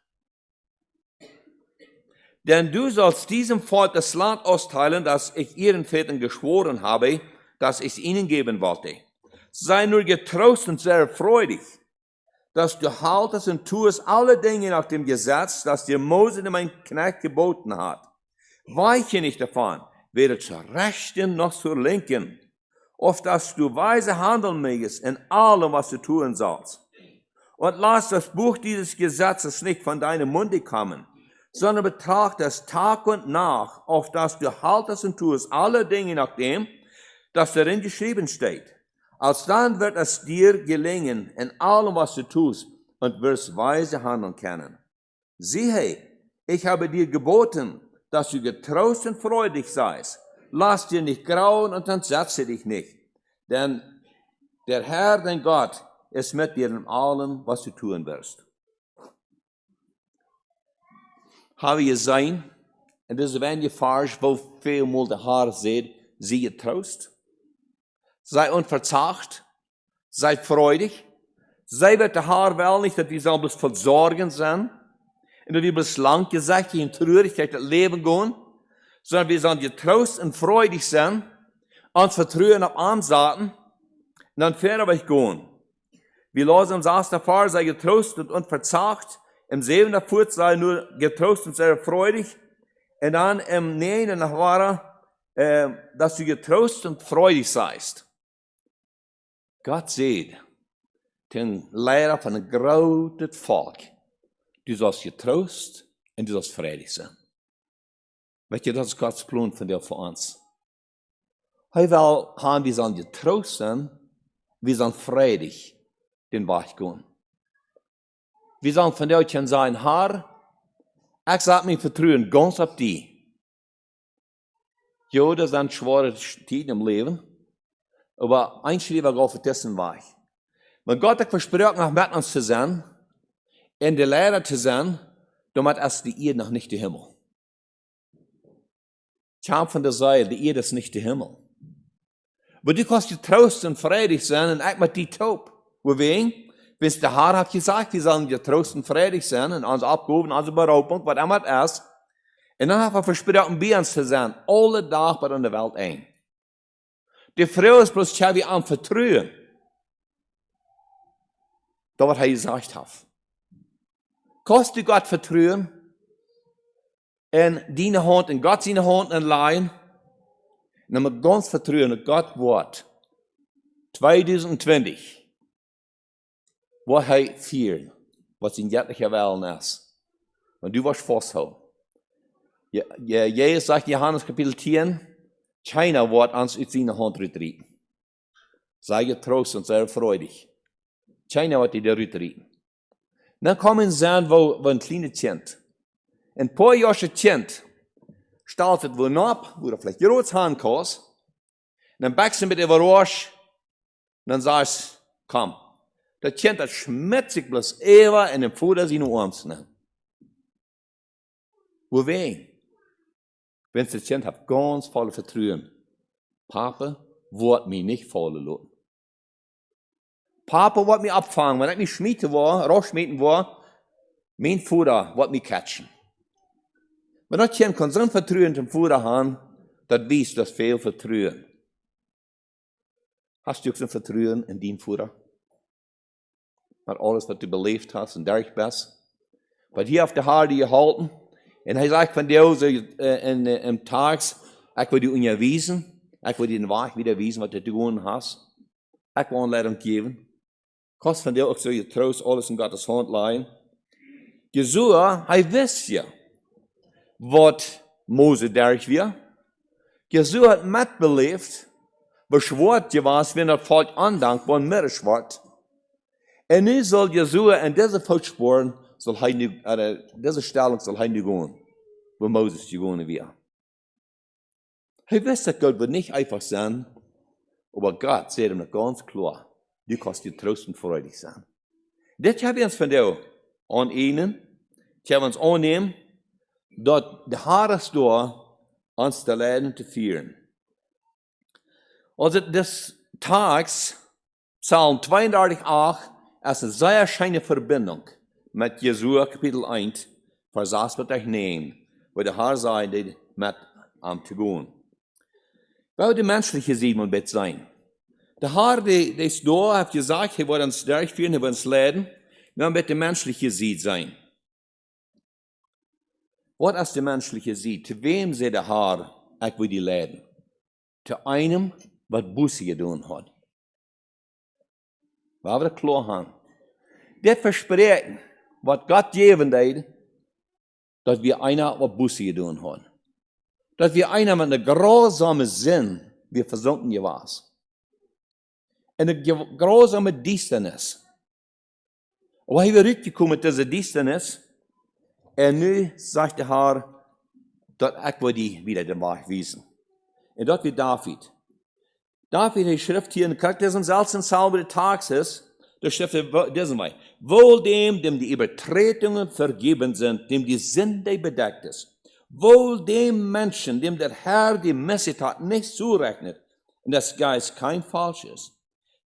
Denn du sollst diesem Volk das Land austeilen, das ich ihren Vätern geschworen habe, dass ich ihnen geben wollte. Sei nur getrost und sehr freudig, dass du haltest und tust alle Dinge nach dem Gesetz, das dir Mose, mein Knecht, geboten hat. Weiche nicht davon, weder zur Rechten noch zur Linken, auf dass du weise handeln mögest in allem, was du tun sollst. Und lass das Buch dieses Gesetzes nicht von deinem Munde kommen, sondern betrachte es Tag und Nacht, auf dass du haltest und tust alle Dinge nach dem, das darin geschrieben steht. Alsdann wird es dir gelingen in allem, was du tust, und wirst weise handeln können. Siehe, ich habe dir geboten, dass du getrost und freudig seist. Lass dir nicht grauen und entsetze dich nicht. Denn der Herr, dein Gott, ist mit dir in allem, was du tun wirst. Habe je zijn, en dus wenn je falsch, wo veel mal der Herr sagt, sie getrost. Sei unverzagt, sei freudig. Sei wird der Herr wel nicht, dass wir so bloß versorgen sind, und dass wir bloß lang gesagt in Traurigkeit das Leben gehen, sondern wir sollen getrost und freudig sein, uns vertrauen auf Ansaten, und dann fern aber gehen. Wir lassen uns aus der Fall, sei getrost und unverzagt, im 7. Furt sei nur getrost und sehr freudig, und dann im 9. nachher, dass du getrost und freudig seist. Gott sieht den Lehrer von einem großen Volk. Du sollst getrost und du sollst freudig sein. Weet je, das ist Gottes Plan von dir für uns. Hij wil haben wir sollen getrost sein, wir sollen freudig den Weg gehen. Wir sollen von dir können sagen, Herr, ich sag mir vertrauen ganz auf dich. Ja, das sind schwere Zeiten im Leben, aber ein Schritt war auf dessen Weg. Wenn Gott hat versprochen, mit uns zu sein, in der Lehre zu sein, damit ist die Erde noch nicht der Himmel. Ich habe von der Seite, die Erde ist nicht der Himmel. Aber du kannst getrost und freudig sein und ich mit die taub. Weswegen? Wenn der Herr hat gesagt, wir sollen getrost und freudig sein und uns abgehoben, unsere Beraubung, was immer es ist. Und dann hat er versprochen, bei uns zu sein, alle Tage bei der Welt ein. Die Frau ist bloß, ich habe am Vertrauen. Das, was er gesagt hat. Kannst du Gott vertrauen? In deine Hand, in Gott seine Hand anleihen? Und dann mit ganz vertrauen, in Gott Wort. 2020. Wat hij viert, wat zijn jettliche Wellen ist. Und du warst vasthouden. Jesus sagt in Johannes Kapitel 10, China wird uns aus seiner Hand retreten. Sei getrost und sei freudig. China wird die da retreten. Dann kommen sie an, wo ein kleines Kind. Ein paar Jahre Kind stellt es wohl ab, wo er vielleicht groß haben kann. Dann backst du mit der Rosch, und dann sagst du, komm. Dat kind dat schmetzig bloß eeuwen in dem Futter seine Arm zu nehmen. Wohin? Wenn das Kind hat ganz volle Vertrauen. Papa wird mich nicht fallen lassen. Papa wird mich abfangen. Wenn ich mich schmieden war, rausschmieden war, mein Futter wird mich catchen. Wenn das Kind kann so ein Vertrauen zum Futter haben, das wisst das viel Vertrauen. Hast du auch so ein Vertrauen in dein Futter? Mit alles, was du belebt hast und durch bist? Was hier auf der Haar, die gehalten, und er sagt von dir so im Tags, ich will dir unterweisen, ich will dir den Weg wieder wiesen, was du tun hast. Ich will eine Leitung geben. Kannst von dir auch so getrost alles in Gottes Hand leihen. Jesua, er wisst ja, was Mose durch wir. Jesua hat mitbelebt, beschwört was, wenn das Volk andankbar und mürrisch wird. Und nun soll Jesua in diese Fußspuren, diese Stellung soll er gehen, wo Moses gegangen wäre. Er wusste, dass Gott wird nicht einfach sein, aber Gott sagt ihm ganz klar, du kannst dir trost und freudig sein. Das haben wir uns von dir an ihnen, das haben wir uns annehmen, dort der Herr ist da, uns zu leiden und zu führen. Also des Tags, Psalm 32,8, ist eine sehr schöne Verbindung mit Jesua Kapitel 1, Vers 8 bis 9, wo der Herr sagt, mit am zu gehen. Weil die menschliche Seite muss bitte sein. Der Herr, der ist da, hat gesagt, er wird uns durchführen, er wird uns leiden, dann wird die menschliche Seite sein. Was ist die menschliche Seite? Zu wem sagt der Herr, ich will die leiden? Zu einem, was Buße getan hat. Weil wir das klar haben. Das Versprechen, was Gott geben wird, dass wir einer, was Buße getan haben. Dass wir einer mit einem grausamen Sinn, wir versunken gewesen. Eine grausame Düsternis. Aber wir rückgekommen mit dieser Düsternis, und nun sagt der Herr, dass ich will die wieder den Weg wiesen. Und dort wie David. David, die Schrift hier in diesem seltenen Psalm des Tages ist, der Schrift diesen Weg. Wohl dem die Übertretungen vergeben sind, dem die Sünde bedeckt ist. Wohl dem Menschen, dem der Herr die Missetat nicht zurechnet, und das Geist kein Falsch ist.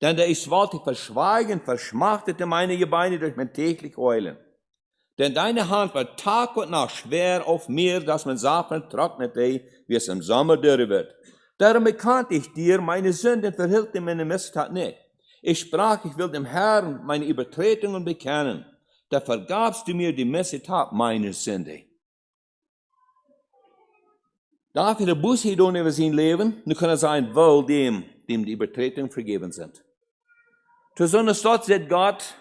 Denn der ich wollte verschweigen, verschmachtete meine Gebeine durch mein täglich Heulen. Denn deine Hand war Tag und Nacht schwer auf mir, dass mein Samen trocknete, wie es im Sommer dürre wird. Darum bekannte ich dir, meine Sünden verhüllte meine Missetat nicht. Ich sprach, ich will dem Herrn meine Übertretungen bekennen. Da vergabst du mir die Missetat meiner Sünde. Darf er Buße tun über sein Leben, nun kann er sein, wohl dem die Übertretungen vergeben sind. Zu so einer Stott sagt Gott,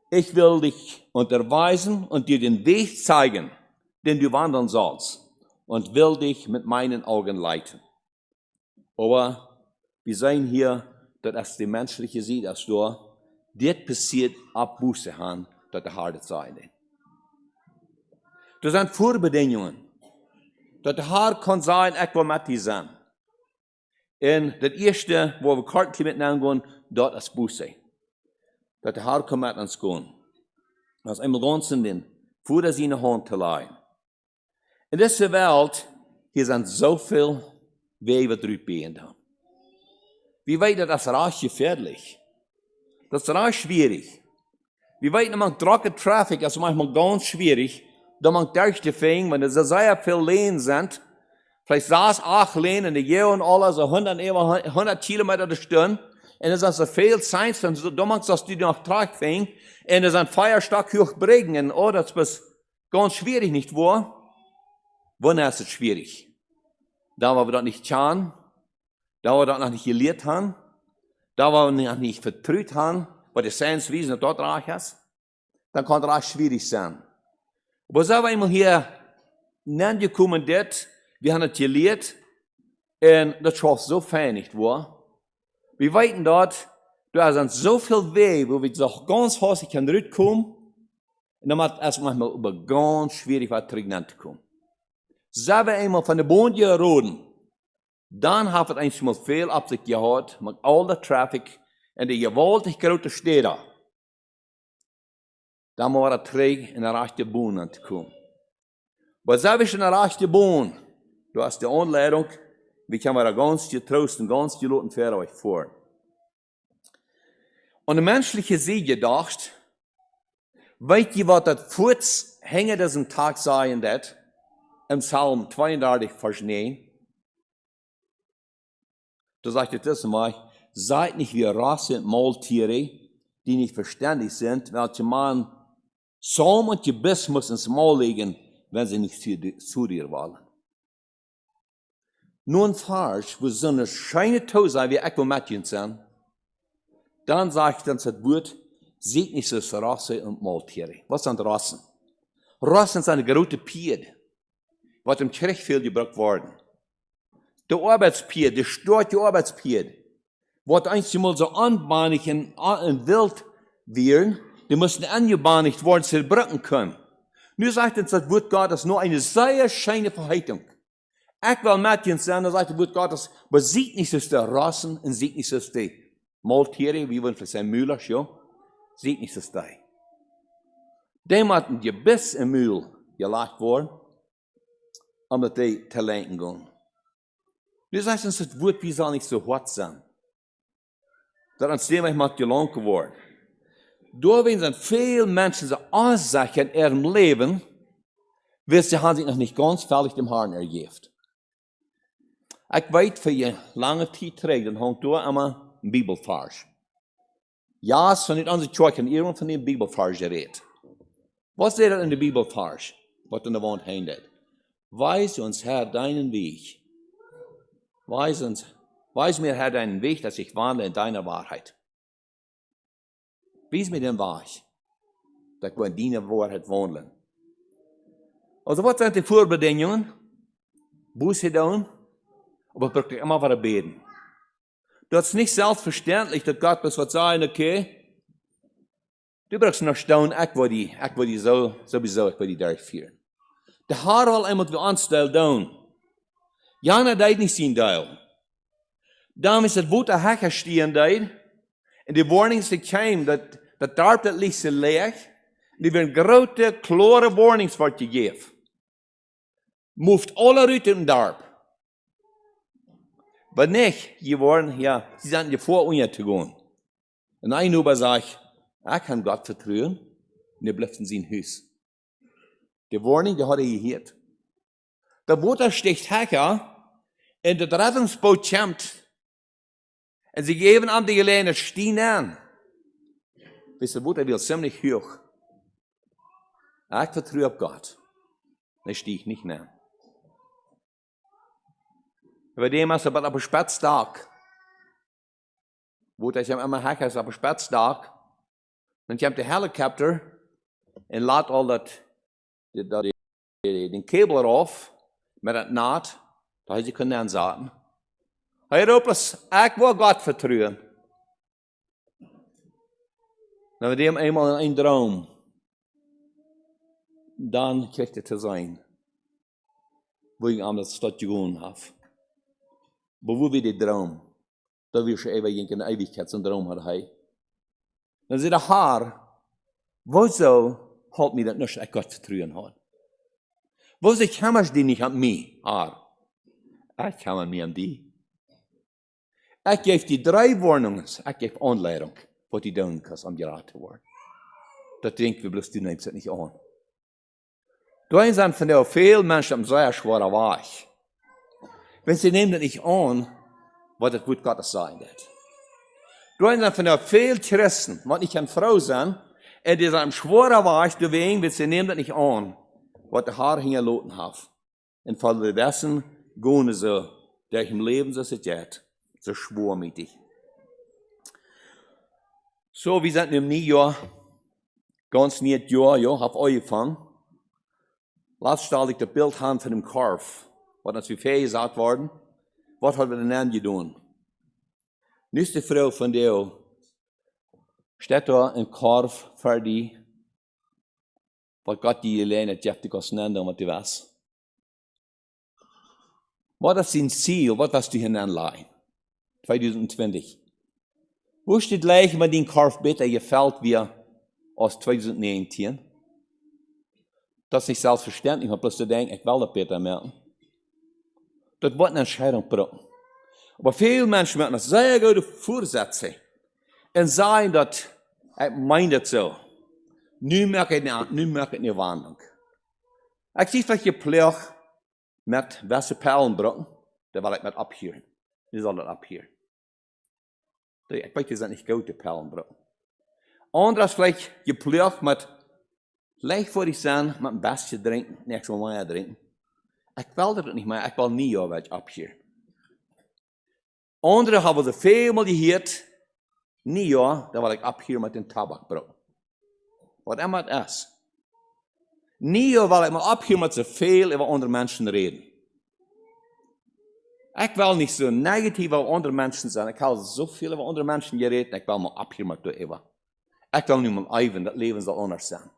ich will dich unterweisen und dir den Weg zeigen, den du wandern sollst, und will dich mit meinen Augen leiten. Aber wir sehen hier, dass die menschliche Seite ist da, das passiert ab Buße haben, dass der Herr das sagt. Das sind Vorbedingungen, dass der Herr kann sagen, ich will mit dir sein. Und das erste, wo wir kurz miteinander gehen, dort ist Buße. Dass der Herr kann mit uns gehen. Das ist einmal ganz in den Futter seine Hand zu leihen. In dieser Welt, hier sind so viele Wege, die drüber haben. Wir wissen, das ist recht gefährlich. Das ist recht schwierig. Wir wissen, man trockene Traffic ist manchmal ganz schwierig, da man durch die Fing, wenn es sehr viele Lehnen sind, vielleicht 6, 8 Lehnen in der Jahr und alles, so 100 Kilometer die Stunde, und es ist so viel Zeit, und da man das die noch tragt fing, und es ist ein Feierstock hochbringen, und das ist ganz schwierig, nicht wahr? Wann ist es schwierig? Da wir das nicht kann, da wir das noch nicht gelehrt haben, da wir noch nicht vertraut haben, was die Seinswesen dort reich ist, dann kann es recht schwierig sein. Aber so einmal hier gekommen, wir haben es gelehrt, und das war so fein, nicht wahr? Wir wissen dort, da sind so viele Wege, wo wir so ganz häufig kann rüberkommen, und dann ist es manchmal über ganz schwierig, was zurückzukommen. So wir einmal von der Boden geroden, dann hat es einmal viel auf sich gehabt, mit all der Traffic, und die gewaltig große Städte, Dan moet het terug in de rechte boon aan te komen. Maar zelfs in de rechte boon, du hast die Anleitung, wie kann man da ganz getrost und ganz geloten für euch vor. Und die menschliche Siege dacht, weet je wat dat voets hängen diesen Tag sein dat? Im Psalm 32, Vers 9. Da sagt er das mal, seid nicht wie Rasse und Maultiere, die nicht verständig sind, welche man Saum und Gebiss muss ins Maul legen, wenn sie nicht zu dir wollen. Nun Vers, wo so eine scheine Tose wie ich mit ihnen sind, dann sagt uns das Wort, seht nicht so Rasse und Maultiere. Was sind Rassen? Rassen sind eine große Pied, was im Kirchfeld gebraucht worden. Der Arbeitspied, der starke Arbeitspied, was einmal so anbahnig und wild wären, die mussten angebahnt worden, zu brücken können. Nun sagt uns das Wort Gottes nur eine sehr schöne Verheitung. Ich will mit ihnen sagen, da sagt das Wort Gottes, aber sieht nicht so die Rassen und sieht nicht so die Maultiere, wie wir vielleicht sagen, Müller, ja, sieht nicht so die. Dem hat ein Gebiss im Mühl gelegt worden, um die zu lenken gehen. Nun sagt uns das Wort, wie soll nicht so hart sein. Dat is dem mal gelang geworden. Doorheen zijn veel mensen die aanzeggen in ihrem Leben, weil sie haben sich noch nicht ganz völlig dem Herrn ergeeft. Ich weiß, für je lange Zeit trägt, dann hangt da immer ein Bibelvers. Ja, es von den anderen Kirchen, irgendwann von dem Bibelvers geredet. Was steht in der Bibelvers, was an der Wand hängt? Weis uns, Herr, deinen Weg. Weis mir, Herr, deinen Weg, dass ich wandle in deiner Wahrheit. Weis mir den Weg, dass wir in deiner Wahrheit wandeln. Also, was sind die Vorbedingungen? Buße tun, aber wirklich immer wieder beten. Das ist nicht selbstverständlich, dass Gott bis was sagen, okay, du brauchst noch staunen, ich will die sowieso, ich will die durchführen. Der Herr will einmal wie anstellen tun. Jana deed nicht sein Teil. Daarom is het woord de hekken stehen deed. En de warnings die kwamen, dat daar dat licht ze leeg. Die werden grote, klare warnings voor je gegeven. Moeft alle uit in dorp. Maar niet, je worden, ja, sie zijn je voor om je te gaan. En een uber zegt, ik kan God vertrouwen. En die blijft in zijn huis. De warning, die had hij gehoord. De woord sticht hekken. En de reddingsboot komt. En ze geven aan die gelegenheid stien aan. Wist je wat, hij wil ziemlich hoog. Ik vertrouw op God. Dan stieg niet aan. Bij dem is het op een spetsdag. Wat hij immer hek is op een spetsdag. Dan komt de helikopter. En laat al den kabel eraf. Met het naad. Dat hij ze kunnen aanzetten. Hij roept ons, ik wil God vertrouwen. Dan we dem eenmaal in een droom. Dan krijgt het te zijn. Wo ik aan dat stad gegaan heb. Maar wo we die droom? Dat we schon in de eeuwigheid zo'n droom hadden hij. Dan zei de Heer, wozo halt mir dat nicht, ik God vertrouwen had? Wozo kamers die niet aan mij, Heer? Ik kam aan mij aan die. Ik geef die 3 warnungen, ik geef aanleiding, wat die doen kan om geraad te worden. Dat denken we bloos, die neemt het niet aan. Daarin zijn vandaag veel mensen op zeer schwere weg. Wenn sie nemen het niet aan, wat het woord Gottes zijn dat. Daarin zijn vandaag veel Christen, wat niet een vrouw zijn, en die zijn op schwere weg, wenn sie nemen het niet aan, wat de Heer hingelaten heeft. En van dessen gaan ze durch im Leben, so es geht. So schwurmütig. So, wir sind im Neujahr, ganz nicht Jahr, ja, hab angefangen. Laatst stelde ich das Bild an von dem Korf, was uns wie viel gesagt worden, was hat wir denn angetan? Nu ist die Frau von der, steht da ein Korf für die, was Gott die Helene hat, die auseinander, was die was. Was ist sein Ziel, was hast du hineinlegen? 2020. Wo steht gleich, wenn den Korf bitte gefällt, wie aus 2019. Das ist nicht selbstverständlich, man bloß zu denken, ich will das Peter merken. Das wird eine Entscheidung brauchen. Aber viele Menschen machen das sehr gute Vorsätze und sagen, dass ich meine das so. Nu merke ich eine Wandlung. Ich sehe vielleicht geplant mit weißen Perlenbrücken, da will ich mit abhören. Die soll das abhören. Ich weiß, die sind nicht gute Perlenbrücken. Anderes vielleicht geplant mit, vielleicht würde ich sagen, mit ein bisschen trinken, nächstes Mal mehr trinken. Ich will das nicht mehr, ich will nie abhören. Andere haben so viel mal gehört, nie da will ich abhören mit den Tabakbrücken. Was immer das ist. Nie will ich mal abhören mit so viel über andere Menschen reden. Ich will nicht so negativ über andere Menschen sein. Ich habe so viel über andere Menschen geredet, ich will mal abhören mit darüber. Ich will nicht mal eiven, das Leben soll anders sein.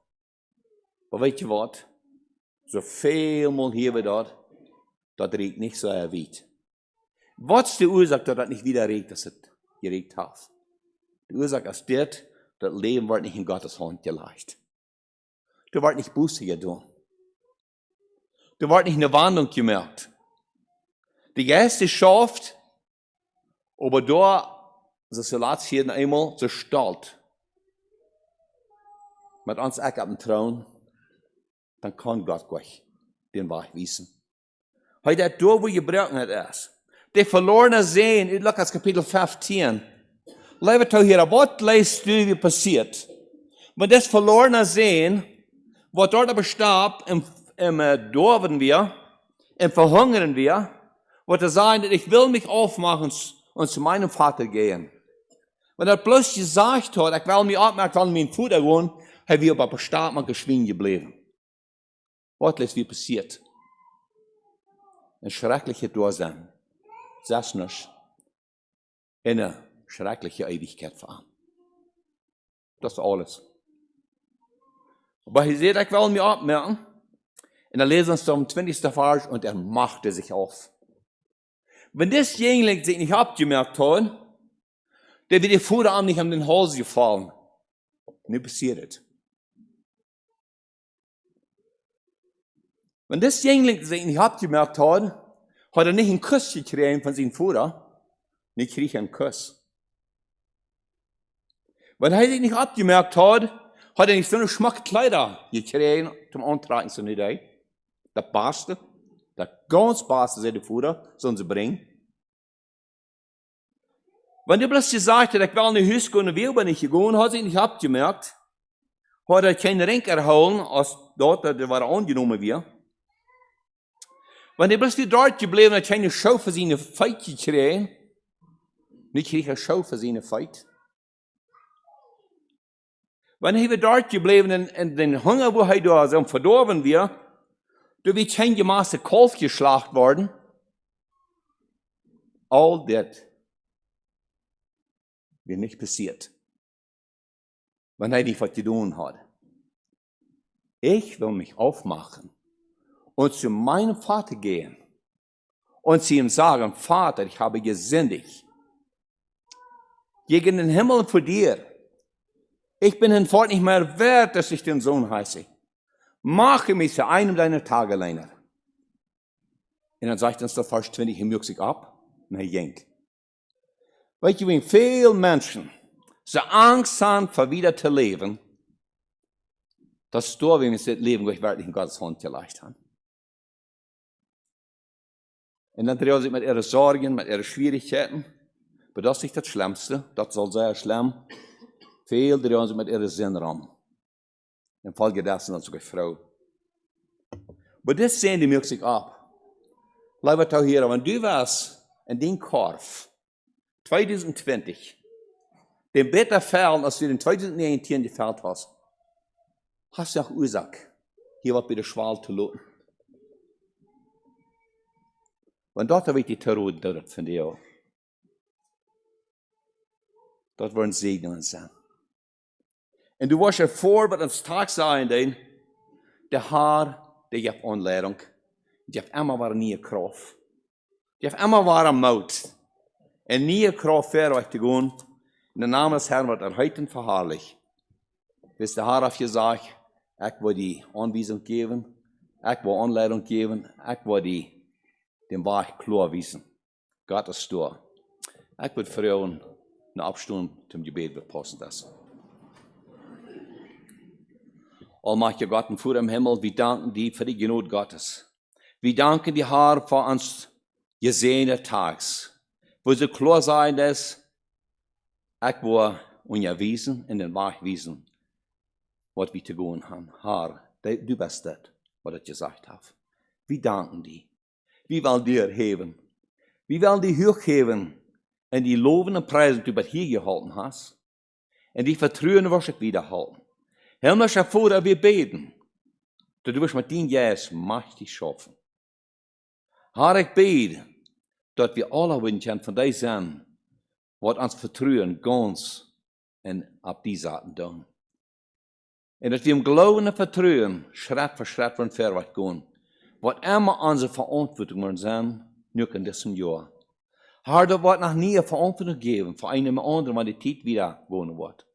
Aber weißt du was? So viel mal hier wie dort, das regt nicht so erwähnt. Was ist die Ursache, dass das nicht wieder regt, dass es geregt hat? Die Ursache ist das Leben wird nicht in Gottes Hand gelegt. Du wird nicht Buße getan. Du wird nicht eine Wandlung gemerkt. Die Geist ist schafft, aber da, so lasst hier einmal so stolz. Mit uns auch auf dem Thron, dann kann Gott euch den Weg wissen. Heute da, wo ihr brauchen ist. Die verlorene Sehen, in Lukas Kapitel 15. Liebe Zuhörer, was leist du, wie passiert? Wenn das verlorene Sehen, was dort aber starb, im Dorben wir, im Verhungern wir, wird er sagen, ich will mich aufmachen und zu meinem Vater gehen. Wenn er bloß gesagt hat, ich will mich abmachen, ich will mein Futter gehen, hat wir aber starb und geschwiegen geblieben. Was ist wie passiert? Ein schrecklicher Dasein. Das nicht. Eine schreckliche Ewigkeit fahren. Das ist alles. Aber ihr seht, ich will mir abmerken, in der Lesung zum 20. Vers, und er machte sich auf. Wenn das Jüngling sich nicht abgemerkt hat, der wird die Vorderarm nicht an den Hals gefallen. Nicht passiert. Wenn das Jüngling sich nicht abgemerkt hat er nicht einen Kuss gekriegt von seinem Vater, nicht kriegt er einen Kuss. Wenn er sich nicht abgemerkt hat er nicht so eine Schmuckkleider gekriegt zum Antragen zu einer Idee. Das Beste, das ganz Beste, seine Vater, sollen sie bringen. Wenn du bloß gesagt hast, ich will eine Hüsse gehen und will nicht gehen, hat er sich nicht abgemerkt, hat er keinen Ring erholen, als dort, der war angenommen wird. Wenn er bloß wie dort geblieben hat, keine Schau für seine Feit gekriegt, nicht kriegt er Schau für seine Feit. Wenn er dort geblieben in den Hunger, wo er da so verdorben wird, da wird kein gemaße Kalf geschlacht worden. All das wird nicht passiert, wenn er nicht was getan hat. Ich will mich aufmachen und zu meinem Vater gehen und zu ihm sagen, Vater, ich habe gesündigt gegen den Himmel und vor dir. Ich bin hinfort nicht mehr wert, dass ich den Sohn heiße. Mache mich zu einem deiner Tageleiner. Und dann sagt uns der Vers 20, er mögt sich ab und er ging. Weißt du, wie viele Menschen so Angst haben, für wieder zu leben, dass du, wenn wir das Leben wirklich in Gottes Hand gelegt haben. Und dann drehen sie mit ihren Sorgen, mit ihren Schwierigkeiten. Aber das ist nicht das Schlimmste, das soll sehr schlimm. Viel drehen sie mit ihren Sinn ran. Im Fall dessen als sogar Frau. Aber das sehen die mögt sich ab. Lieber Tauhierer, wenn du warst in den Korf 2020, den besser fällt, als du den 2019 gefällt hast, hast du auch Ursache, hier was bei der Schwal zu lassen. Wenn dort habe ich die Terror dort von dir auch. Dort wollen Segnungen sein. Und du warst ja vor, was uns Tag sein, denn der Herr, der gibt Anleitung, der gibt immer war nie Kraft. Der gibt immer war Mut. Und nie Kraft für euch zu gehen. In der Namen des Herrn wird er heute verherrlicht. Wist der Herr gesagt, ich will die Anweisung geben, ich will Anleitung geben, ich will den Weg klar wissen. Gott ist da. Ich will Frauen eine Abstunde zum Gebet bepassen das. Allmächtiger Gott und Vater im Himmel, wir danken dir für die Gnade Gottes. Wir danken dir, Herr, für uns gesehene Tags, wo sie klar sein, dass ich will uns wiesen, in den Weg wiesen, was wir zu tun haben. Herr, du bist das, was ich gesagt habe. Wir danken dir. Wir wollen dir heben. Wir wollen dir hochheben in die Loben und Preisen, die du hier gehalten hast. Und die Vertrauen wirst du wiederhalten. Himmlischer Vater, wir beten, dass du wirst mit deinem Geist mächtig schaffen. Herr, ich bete, dass wir alle wünschen von dir sein, was uns Vertrauen ganz und ab die Seiten tun. Und dass wir im Glauben und Vertrauen Schritt für Schritt von vorwärts gehen, was immer unsere Verantwortung sind, nur in diesem Jahr. Herr, da wird noch nie eine Verantwortung geben, für einen oder anderen, wenn die Zeit wieder wohnen wird.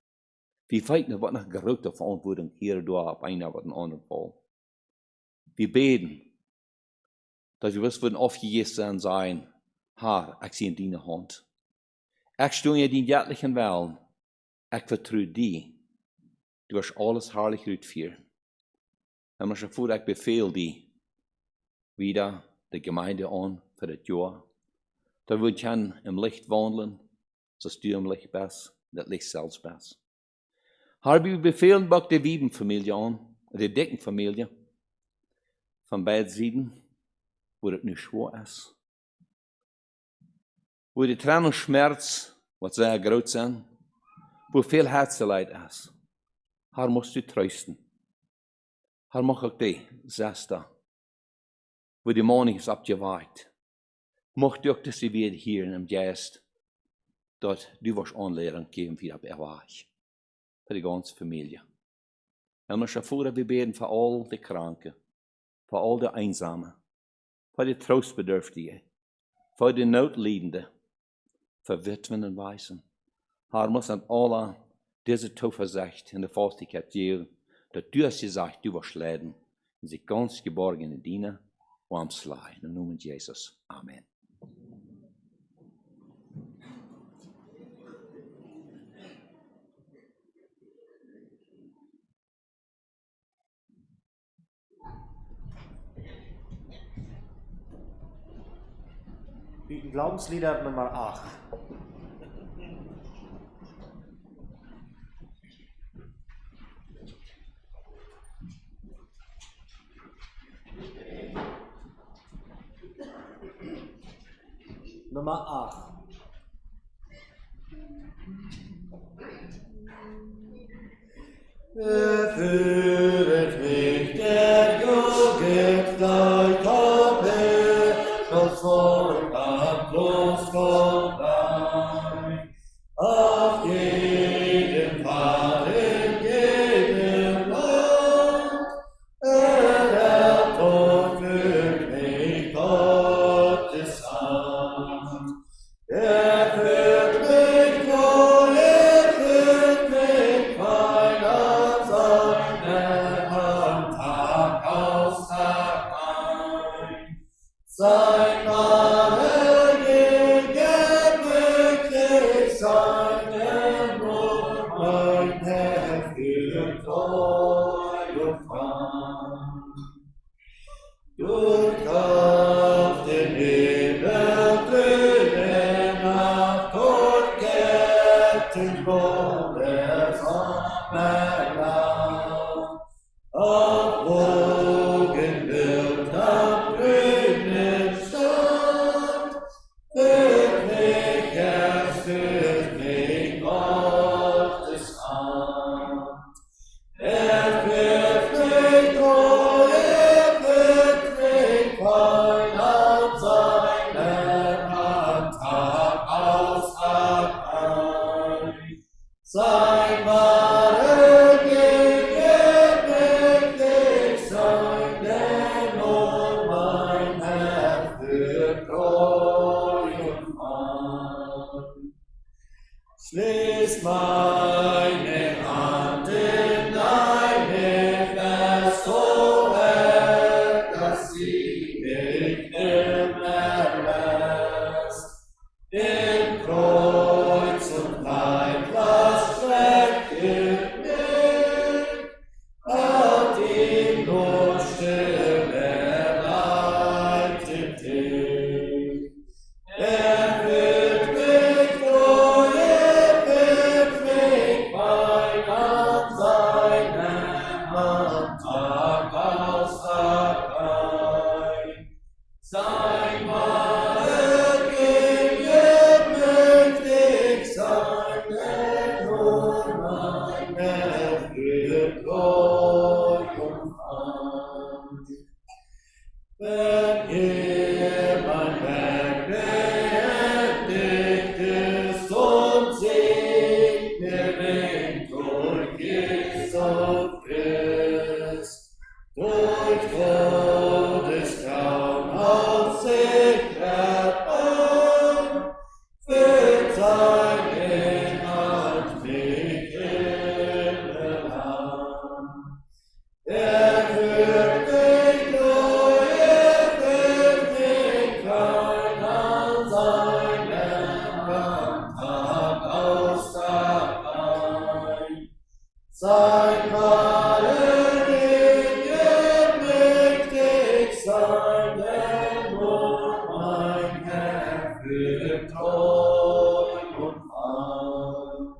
Wir fighten, da wird noch gerückte Verantwortung hier und da auf einer oder anderen Fall. Wir beten, dass wir wissen, aufgegessen sein, Herr, ich sehe in deine Hand. Ich stehe in den göttlichen Wellen. Ich vertraue dir. Du wirst alles herrlich ausführen. Himmlischer Vater, ich befehle dir wieder die Gemeinde an für das Jahr. Da wir können im Licht wandeln, dass du im Licht bist, das Licht selbst bist. Herr, wir befehlen auch die Wiebenfamilie an, die Deckenfamilie, von beiden Seiten, wo das nicht schwer ist. Wo die Tränen und Schmerz, was sehr groß sind, wo viel Herzeleid ist. Herr, musst du trösten. Herr, mach auch die Sester, wo die Morgen ist abgeweiht. Mach du auch, dass sie wieder hier im Geist, dort du wirst Anlehrung geben, wie ab erwacht. Für die ganze Familie. Himmlischer Vater, wir beten für all die Kranken, für all die Einsamen, für die Trostbedürftigen, für die Notleidenden, für Witwen und Waisen. Herr, muss an alle diese Zuversicht in der Festigkeit geben, dass du hast gesagt, du wirst leiden und sie ganz geborgen in dienen und am Slei. Im Namen Jesus. Amen. Glaubenslieder Nummer 8. Nummer 8. Führet mich der Jugend gleich komme, das Volk an bloß vorbei. Auf jedem Pfad, in jedem Land, erhält und führt mich Gottes Hand. Er führt mich wohl, er führt mich fein an seiner Hand, Tag aus, Tag ein. Sein Name gegenwärtig sein, der nur mein Herr führt treu und fein. Durch Kraft den Himmel tönen nach Torketten Gottes Sommerlauf. Auf Wogenbild am grünen Strand, führt mich, es führt mich Gottes Hand. Er führt mich treu, er führt mich fein an seiner Hand, Tag aus, Tag ein. Sein Wahre gegenwärtig sein, denn nur mein Herr führt treu und fein. Schließ meine Hand in für treu und fein.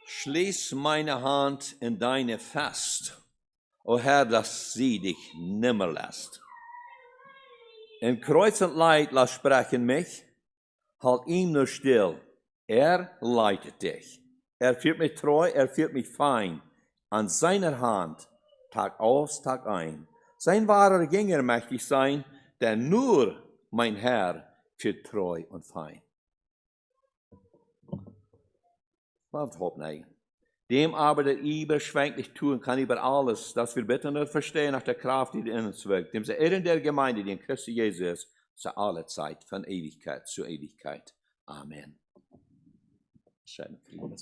Schließ meine Hand in deine fest, o Herr, dass sie dich nimmer lässt. In Kreuz und Leid lass sprechen mich, halt ihm nur still, leitet dich. Führt mich treu, führt mich fein, an seiner Hand, Tag aus, Tag ein. Sein wahrer Jünger möchte ich sein, denn nur mein Herr führt treu und fein. Was hoffen dem aber, der überschwänglich tun kann über alles, das wir bitten und verstehen nach der Kraft, die in uns wirkt, dem sie in der Gemeinde, die in Christus Jesus ist, zu aller Zeit, von Ewigkeit zu Ewigkeit. Amen. Schönen Frieden.